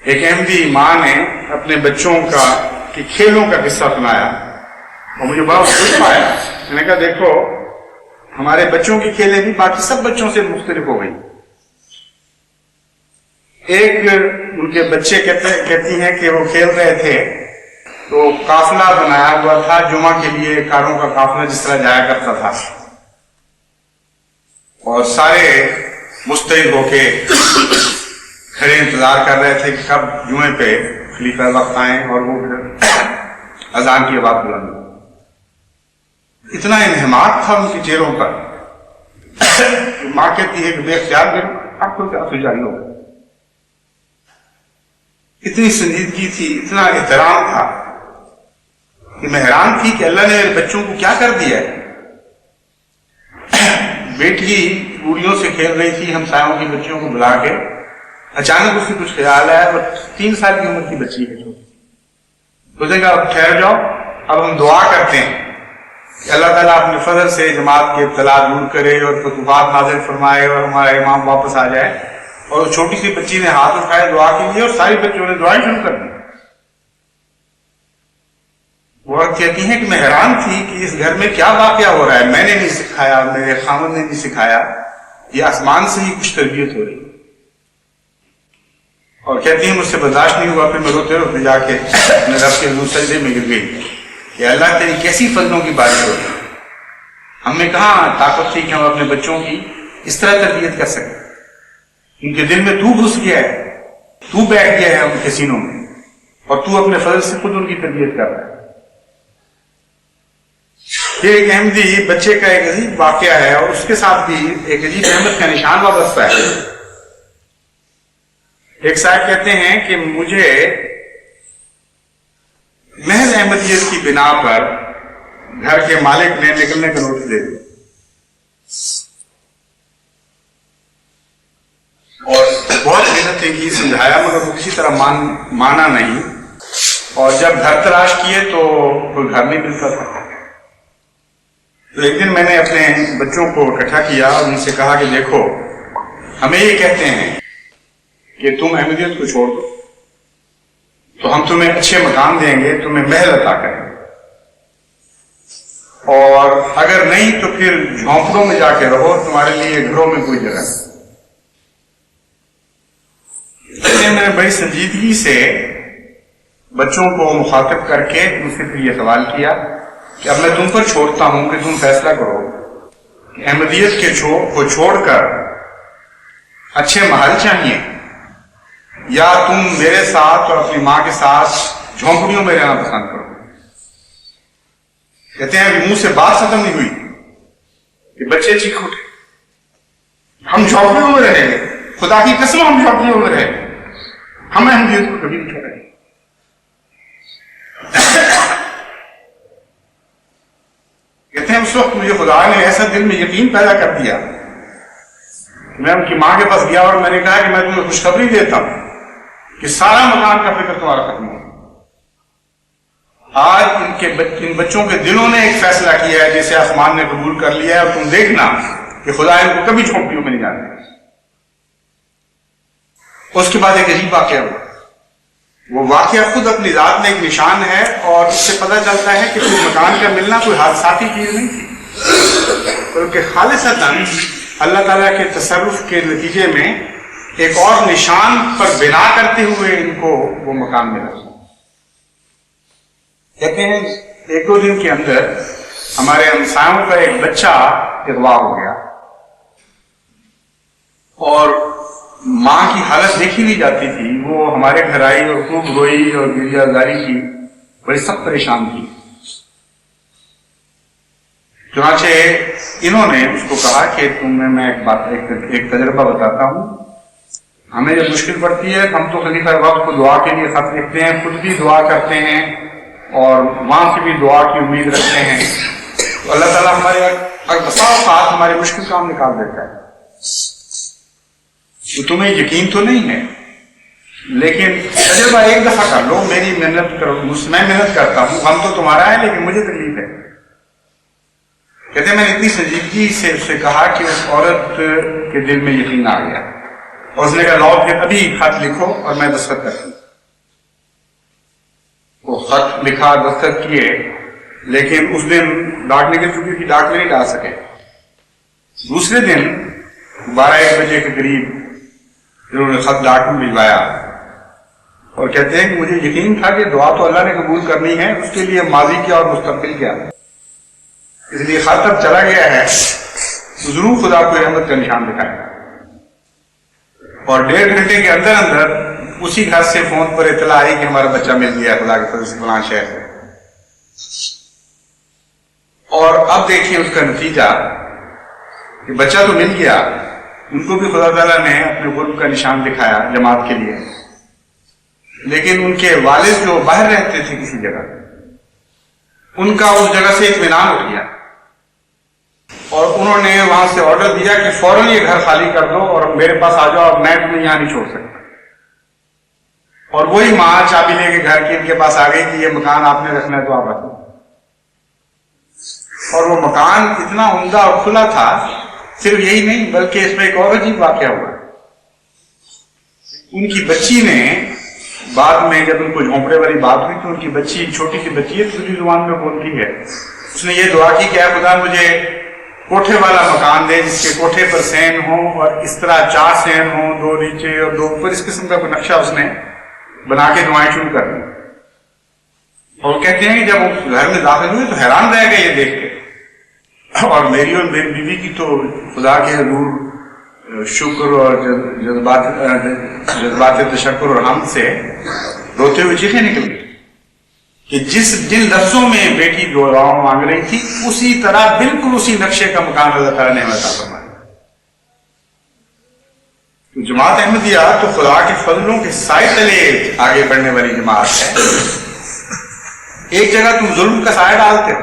ایک احمدی ماں نے اپنے بچوں کا کہ کھیلوں کا قصہ سنایا اور مجھے بڑا خوش آیا۔ میں نے کہا دیکھو ہمارے بچوں کی کھیلیں بھی باقی سب بچوں سے مختلف ہو گئی۔ ایک ان کے بچے کہتی ہیں کہ وہ کھیل رہے تھے تو قافلہ بنایا ہوا تھا جمعہ کے لیے، کاروں کا قافلہ جس طرح جایا کرتا تھا، اور سارے مستعد ہو کے کھڑے انتظار کر رہے تھے کہ کب جمعے پہ خلیفہ وقت آئیں اور وہ پھر اذان کی آواز بلند ہو۔ اتنا انہماک تھا ان کے چہروں پر، ماں کہتی ہے کہ بے اختیار میرے آنکھوں سے آنسو جاری ہو گئے۔ اتنی سنجیدگی تھی، اتنا احترام تھا کہ میں حیران تھی کہ اللہ نے میرے بچوں کو کیا کر دیا ہے۔ بیٹی پوڑیوں سے کھیل رہی تھی، ہمسایوں کی بچیوں کو بلا کے، اچانک اس سے کچھ خیال آیا، اور 3 سال کی عمر کی بچی ہے چھوٹی سی، تو کہا اب ٹھہر جاؤ، اب ہم دعا کرتے ہیں کہ اللہ تعالیٰ اپنے فضل سے جماعت کے ابتلا دور کرے اور فتوحات نازل فرمائے اور ہمارا امام واپس آ جائے۔ اور اس چھوٹی سی بچی نے ہاتھ اٹھائے دعا کے لیے، اور ساری بچوں نے دعائیں شروع کر دی۔ وہ کہتی ہیں کہ میں حیران تھی کہ اس گھر میں کیا واقعہ ہو رہا ہے، میں نے نہیں سکھایا، میرے خامد نے نہیں سکھایا، یہ آسمان سے ہی کچھ تربیت ہو رہی۔ اور کہتی ہیں مجھ سے برداشت نہیں ہوا، پھر میں روتے روتے جا کے اپنے رب کے حضور سجدے میں گر گئی کہ اللہ تیری کیسی فضلوں کی بارش ہو رہی ہے۔ ہم نے کہاں طاقت تھی کہ ہم اپنے بچوں کی اس طرح تربیت کر سکیں، ان کے دل میں تو گھس گیا ہے، تو بیٹھ گیا ہے ان کے سینوں میں، اور تو اپنے فضل سے خود ان کی تربیت کر رہا ہے۔ یہ ایک احمدی بچے کا ایک عجیب واقعہ ہے، اور اس کے ساتھ بھی ایک عجیب احمد کا نشان وابستہ ہے۔ ایک صاحب کہتے ہیں کہ مجھے محض احمدیت کی بنا پر گھر کے مالک نے نکلنے کا نوٹس دے دیا، اور بہت محنتیں کی، سمجھایا، مگر وہ کسی طرح مانا نہیں، اور جب گھر تلاش کیے تو کوئی گھر نہیں ملتا تھا۔ تو ایک دن میں نے اپنے بچوں کو اکٹھا کیا اور ان سے کہا کہ دیکھو ہمیں یہ کہتے ہیں کہ تم احمدیت کو چھوڑ دو تو ہم تمہیں اچھے مکان دیں گے، تمہیں محل عطا کریں گے، اور اگر نہیں تو پھر جھونپڑوں میں جا کے رہو, تمہارے لیے گھروں میں کوئی جگہ نہیں. میں نے بڑی سنجیدگی سے بچوں کو مخاطب کر کے ان سے پھر یہ سوال کیا کہ اب میں تم پر چھوڑتا ہوں کہ تم فیصلہ کرو کہ احمدیت کے کو چھوڑ کر اچھے محل چاہیے یا تم میرے ساتھ اور اپنی ماں کے ساتھ جھونپڑیوں میں رہنا پسند کرو. کہتے ہیں منہ سے بات ختم نہیں ہوئی کہ بچے چیخ اٹھے, ہم جھونپڑیوں میں رہیں گے, خدا کی قسم ہم جھونپڑیوں میں رہیں گے, ہم احمدیت کو کبھی نہیں چھوڑیں گے. کہتے ہیں اس وقت مجھے خدا نے ایسا دل میں یقین پیدا کر دیا, میں ان کی ماں کے پاس گیا اور میں نے کہا کہ میں تمہیں خوشخبری دیتا ہوں کہ سارا مکان کا فکر تمہارا ختم ہو. آج ان بچوں کے دلوں نے ایک فیصلہ کیا ہے جسے آسمان نے قبول کر لیا ہے, اور تم دیکھنا کہ خدا ان کو کبھی جھونپڑیوں میں نہیں جانے. اس کے بعد ایک عجیب واقعہ ہوا. وہ واقعہ خود اپنی ذات میں ایک نشان ہے, اور اس سے پتہ چلتا ہے کہ کوئی مکان کا ملنا کوئی حادثاتی چیز نہیں تھی, بلکہ خالصتاً اللہ تعالیٰ کے تصرف کے نتیجے میں ایک اور نشان پر بنا کرتے ہوئے ان کو وہ مکان ملا. کہتے ہیں ایک دو دن کے اندر ہمارے ہمسایوں کا ایک بچہ اغوا ہو گیا, اور ماں کی حالت دیکھی نہیں جاتی تھی. وہ ہمارے گھر آئی اور خوب روئی اور گریہ زاری کی, بڑی سخت پریشان تھی. چنانچہ انہوں نے اس کو کہا کہ تمہیں میں ایک تجربہ بتاتا ہوں. ہمیں جب مشکل پڑتی ہے ہم تو خلیفہ وقت کو دعا کے لیے خط لکھتے ہیں, خود بھی دعا کرتے ہیں اور وہاں سے بھی دعا کی امید رکھتے ہیں, تو اللہ تعالیٰ ہمارے بسا اوقات ہمارے مشکل کام نکال دیتا ہے. تو تمہیں یقین تو نہیں ہے, لیکن تجربہ ایک دفعہ کر لو, میری محنت کرو, میں محنت کرتا ہوں, غم تو تمہارا ہے لیکن مجھے تکلیف ہے. کہتے ہیں میں نے اتنی سنجیدگی سے اس سے کہا کہ اس عورت کے دل میں یقین آ گیا, اور اس نے کہا لاؤ پھر ابھی خط لکھو اور میں دستخط کرتی ہوں. وہ خط لکھا, دستخط کیے, لیکن اس دن ڈاک نکل چکی تھی, ڈاک میں نہیں ڈال سکے. دوسرے دن 12-1 بجے کے قریب انہوں نے خط ڈاک میں بھجوایا, اور کہتے ہیں کہ مجھے یقین تھا کہ دعا تو اللہ نے قبول کرنی ہے, اس کے لیے ماضی کیا اور مستقبل کیا, اس لیے خط اب چلا گیا ہے تو ضرور خدا کو رحمت کا نشان دکھائے گا. اور 1.5 گھنٹے کے اندر اندر اسی گھر سے فون پر اطلاع آئی کہ ہمارا بچہ مل گیا خدا کے فضل سے فلاں شہر سے. اور اب دیکھیں اس کا نتیجہ کہ بچہ تو مل گیا, ان کو بھی خدا تعالیٰ نے اپنے غرب کا نشان دکھایا جماعت کے لیے, لیکن ان کے والد جو باہر رہتے تھے کسی جگہ, ان کا اس جگہ سے اطمینان اٹھ گیا, اور انہوں نے وہاں سے آرڈر دیا کہ فوراً یہ گھر خالی کر دو اور میرے پاس آ جاؤ, اب میں تمہیں یہاں نہیں چھوڑ سکتا. اور وہی ماں چابی لے کے گھر کی ان کے پاس آ گئی کہ یہ مکان آپ نے رکھنا ہے تو آپ رکھو. اور وہ مکان اتنا عمدہ اور کھلا تھا. صرف یہی نہیں بلکہ اس میں ایک اور عجیب واقعہ ہوا. ان کی بچی نے بعد میں جب ان کو جھونپڑے والی بات ہوئی تو ان کی بچی, چھوٹی سی بچی ہے, دوسری زبان میں بولتی ہے, اس نے یہ دعا کی کہ اے خدا مجھے کوٹھے والا مکان دے جس کے کوٹھے پر سین ہوں, اور اس طرح 4 سین ہوں, 2 نیچے اور 2 اوپر, اس قسم کا کوئی نقشہ اس نے بنا کے دعائیں شروع کر دی. اور کہتے ہیں کہ جب وہ گھر میں داخل ہوئے تو حیران رہ گئے یہ دیکھ کے, اور میری اور میری بیوی کی تو خدا کے حضور شکر اور جذبات تشکر اور حمد سے روتے ہوئے چیخیں نکل گئی کہ جن لفظوں میں بیٹی دعا مانگ رہی تھی اسی طرح بالکل اسی نقشے کا مکان اللہ تعالیٰ نے ہمیں عطا فرمایا. تو جماعت احمدیہ تو خدا کے فضلوں کے سائے تلے آگے بڑھنے والی جماعت ہے. ایک جگہ تم ظلم کا سایہ ڈالتے ہو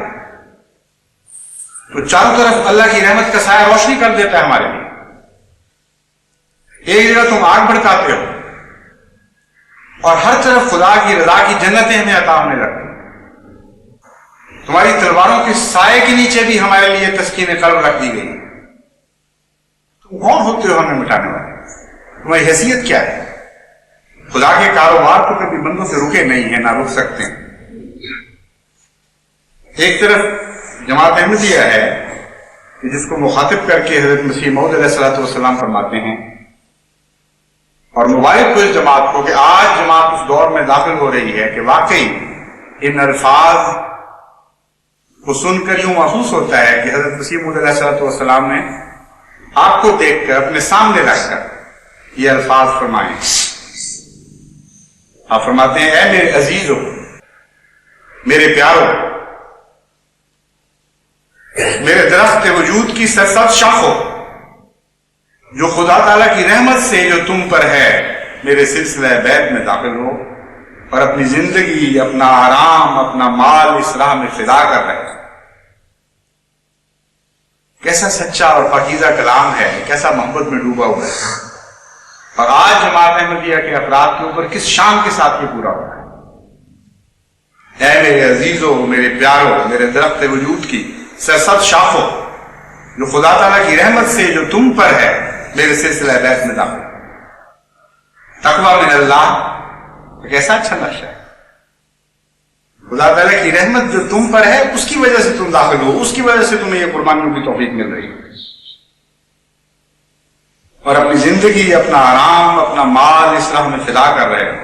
تو چاروں طرف اللہ کی رحمت کا سایہ روشنی کر دیتا ہے ہمارے لیے. ایک جگہ تم آگ بھڑکاتے ہو اور ہر طرف خدا کی رضا کی جنتیں ہمیں عطا ہونے لگتی. تمہاری تلواروں کے سائے کے نیچے بھی ہمارے لیے تسکین قلب رکھ دی گئی. تم کون ہوتے ہو ہمیں مٹانے والے؟ تمہاری حیثیت کیا ہے؟ خدا کے کاروبار تو کبھی بندوں سے رکے نہیں ہیں, نہ رک سکتے ہیں. ایک طرف جماعت احمدیہ ہے کہ جس کو مخاطب کر کے حضرت مسیح موعود علیہ الصلوۃ والسلام فرماتے ہیں، اور مبارک کو اس جماعت کو کہ آج جماعت اس دور میں داخل ہو رہی ہے کہ واقعی ان الفاظ کو سن کر یوں محسوس ہوتا ہے کہ حضرت مسیح موعود علیہ الصلوۃ والسلام نے آپ کو دیکھ کر اپنے سامنے رکھ کر یہ الفاظ فرمائے۔ آپ فرماتے ہیں، اے میرے عزیزو، میرے پیارو، میرے درخت وجود کی سرسبز شاخو، جو خدا تعالیٰ کی رحمت سے جو تم پر ہے میرے سلسلہ بیت میں داخل ہو اور اپنی زندگی، اپنا آرام، اپنا مال اس راہ میں فدا کر رہے۔ کیسا سچا اور پاکیزہ کلام ہے، کیسا محبت میں ڈوبا ہوا ہے، اور آج جماعت احمدیہ کے افراد کے اوپر کس شان کے ساتھ یہ پورا ہو رہا ہے۔ اے میرے عزیزو، میرے پیارو، میرے درخت وجود کی سرسبز شاخو، جو خدا تعالیٰ کی رحمت سے جو تم پر ہے میرے سلسلہ بیت میں داخل۔ تقویٰ من اللہ کیسا اچھا نقشہ ہے، خدا تعالیٰ کی رحمت جو تم پر ہے اس کی وجہ سے تم داخل ہو، اس کی وجہ سے تمہیں یہ قربانیوں کی توفیق مل رہی ہے، اور اپنی زندگی، اپنا آرام، اپنا مال اس راہ میں فدا کر رہے ہو۔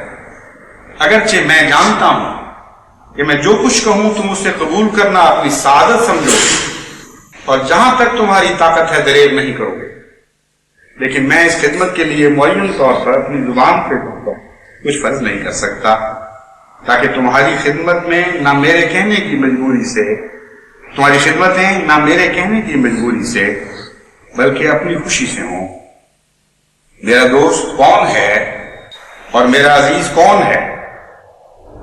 اگرچہ میں جانتا ہوں کہ میں جو کچھ کہوں تم اسے قبول کرنا اپنی سعادت سمجھو، اور جہاں تک تمہاری طاقت ہے دریغ نہیں کرو گے، لیکن میں اس خدمت کے لیے معین طور پر اپنی زبان پہ کچھ فرض نہیں کر سکتا، تاکہ تمہاری خدمت میں نہ میرے کہنے کی مجبوری سے، تمہاری خدمتیں نہ میرے کہنے کی مجبوری سے بلکہ اپنی خوشی سے ہوں۔ میرا دوست کون ہے اور میرا عزیز کون ہے؟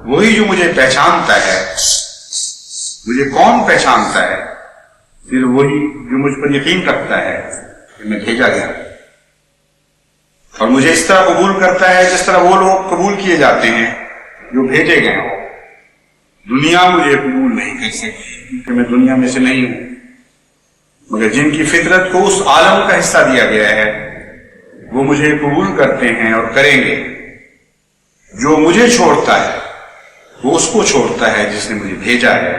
وہی جو مجھے پہچانتا ہے۔ مجھے کون پہچانتا ہے؟ پھر وہی جو مجھ پر یقین رکھتا ہے کہ میں بھیجا گیا، اور مجھے اس طرح قبول کرتا ہے جس طرح وہ لوگ قبول کیے جاتے ہیں جو بھیجے گئے ہوں۔ دنیا مجھے قبول نہیں کر سکتی کیونکہ میں دنیا میں سے نہیں ہوں، مگر جن کی فطرت کو اس عالم کا حصہ دیا گیا ہے وہ مجھے قبول کرتے ہیں اور کریں گے۔ جو مجھے چھوڑتا ہے وہ اس کو چھوڑتا ہے جس نے مجھے بھیجا ہے،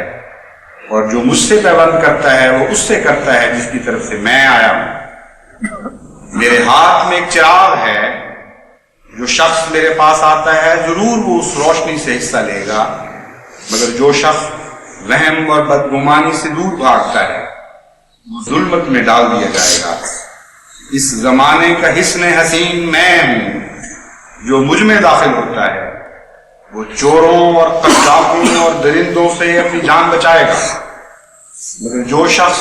اور جو مجھ سے پیوند کرتا ہے وہ اس سے کرتا ہے جس کی طرف سے میں آیا ہوں۔ میرے ہاتھ میں ایک چراغ ہے، جو شخص میرے پاس آتا ہے ضرور وہ اس روشنی سے حصہ لے گا، مگر جو شخص وہم اور بدگمانی سے دور بھاگتا ہے وہ ظلمت میں ڈال دیا جائے گا۔ اس زمانے کا حسن حسین میں ہوں، جو مجھ میں داخل ہوتا ہے وہ چوروں اور قذافوں اور درندوں سے اپنی جان بچائے گا، مگر جو شخص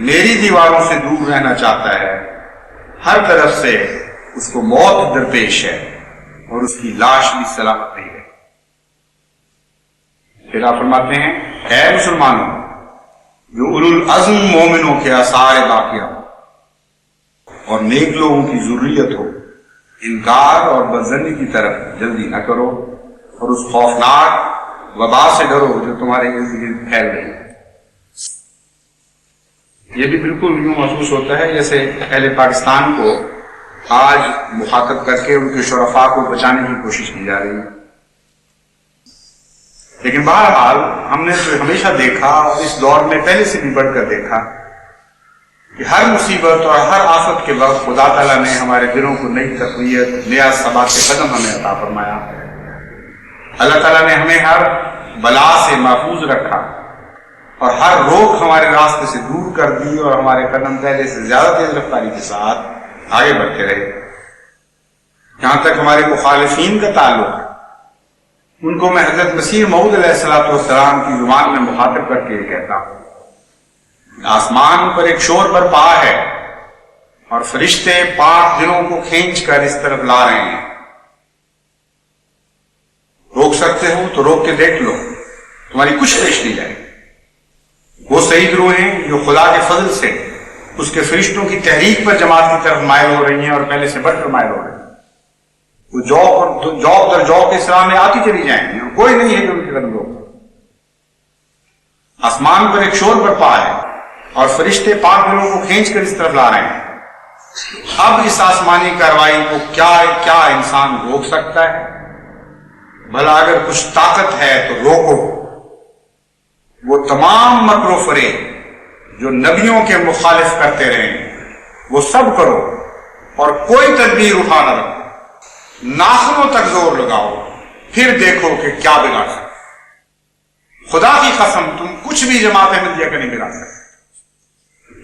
میری دیواروں سے دور رہنا چاہتا ہے ہر طرف سے اس کو موت درپیش ہے اور اس کی لاش بھی سلامت نہیں ہے۔ پھر آپ فرماتے ہیں، اے مسلمانوں جو اولو العزم مومنوں کے آثار باقیہ ہو اور نیک لوگوں کی ضروریت ہو، انکار اور بدظنی کی طرف جلدی نہ کرو، اور اس خوفناک وبا سے ڈرو جو تمہارے ارد گرد پھیل رہی ہے۔ یہ بھی بالکل یوں محسوس ہوتا ہے جیسے اہل پاکستان کو آج مخاطب کر کے ان کے شرفاء کو بچانے کی کوشش کی جا رہی ہے، لیکن بہرحال ہم نے تو ہمیشہ دیکھا اور اس دور میں پہلے سے بھی بڑھ کر دیکھا کہ ہر مصیبت اور ہر آفت کے وقت خدا تعالیٰ نے ہمارے دلوں کو نئی تقویت، نیا ثبات قدم ہمیں عطا فرمایا۔ اللہ تعالیٰ نے ہمیں ہر بلا سے محفوظ رکھا اور ہر روک ہمارے راستے سے دور کر دی، اور ہمارے قدم پہلے سے زیادہ تیز رفتاری کے ساتھ آگے بڑھتے رہے۔ جہاں تک ہمارے مخالفین کا تعلق ہے، ان کو میں حضرت مسیح موعود علیہ الصلوۃ والسلام کی زبان میں مخاطب کر کے یہ کہتا ہوں، آسمان پر ایک شور برپا ہے اور فرشتے پاک دلوں کو کھینچ کر اس طرف لا رہے ہیں۔ روک سکتے ہو تو روک کے دیکھ لو، تمہاری کچھ پیش نہیں جائے گی۔ وہ سعید روحیں جو خدا کے فضل سے اس کے فرشتوں کی تحریک پر جماعت کی طرف مائل ہو رہی ہیں اور پہلے سے بڑھ کر مائل ہو رہی ہیں، وہ جوق در جوق اسلام میں آتی چلی جائیں گی، کوئی نہیں ہے جو ان کے قدم روک۔ آسمان پر ایک شور برپا ہے اور فرشتے پاک دلوں کو کھینچ کر اس طرف لا رہے ہیں۔ اب اس آسمانی کارروائی کو کیا انسان روک سکتا ہے؟ بھلا اگر کچھ طاقت ہے تو روکو، وہ تمام مکر و فریب جو نبیوں کے مخالف کرتے رہے وہ سب کرو اور کوئی تدبیر اٹھا نہ رکھو، ناخنوں تک زور لگاؤ، پھر دیکھو کہ کیا بگاڑ سکتے۔ خدا کی قسم تم کچھ بھی جماعت احمدیہ کا نہیں بگاڑ سکتے۔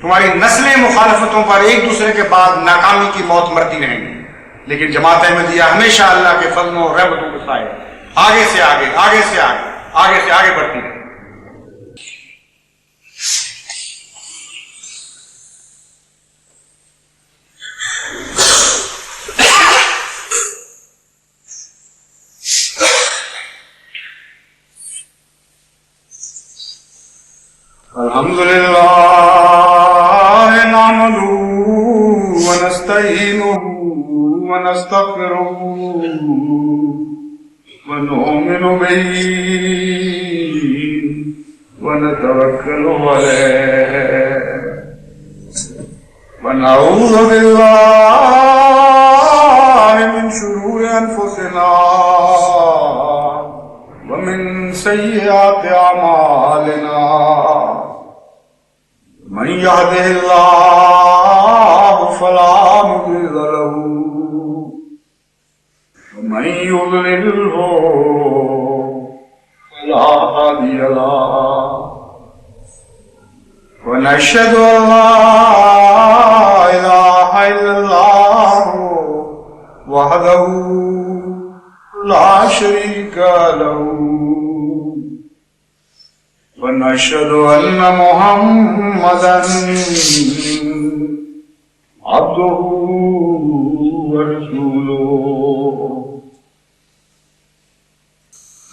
تمہاری نسلیں مخالفتوں پر ایک دوسرے کے بعد ناکامی کی موت مرتی رہیں گی، لیکن جماعت احمدیہ ہمیشہ اللہ کے فضلوں اور رحمتوں کے سائے آگے سے آگے، آگے سے آگے، آگے سے آگے بڑھتی رہے۔ الحمدللہ نحمدہ ونستعینہ ونستغفرہ ونؤمن بہ ونتوکل علیہ ونعوذ باللہ من شرور انفسنا ومن سیئات اعمالنا من يهده الله فلا مضل له ومن يضلله فلا هادي له ونشهد أن لا إله إلا الله وحده لا شريك له ونشهد أن محمدا عبده ورسوله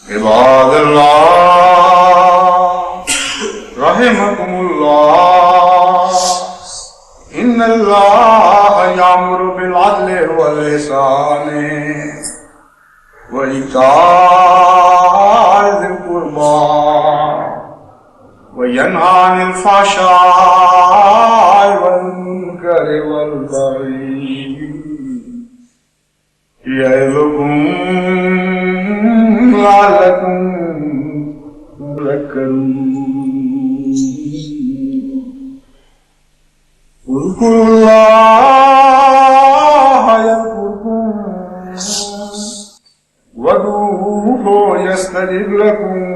عباد الله رحمكم الله إن الله يأمر بالعدل والإحسان وإيتاء ذي القربى وينهى عن الفحشاء والمنكر والبغي يعظكم لعلكم تذكرون اذكروا الله يذكركم وادعوه يستجب لكم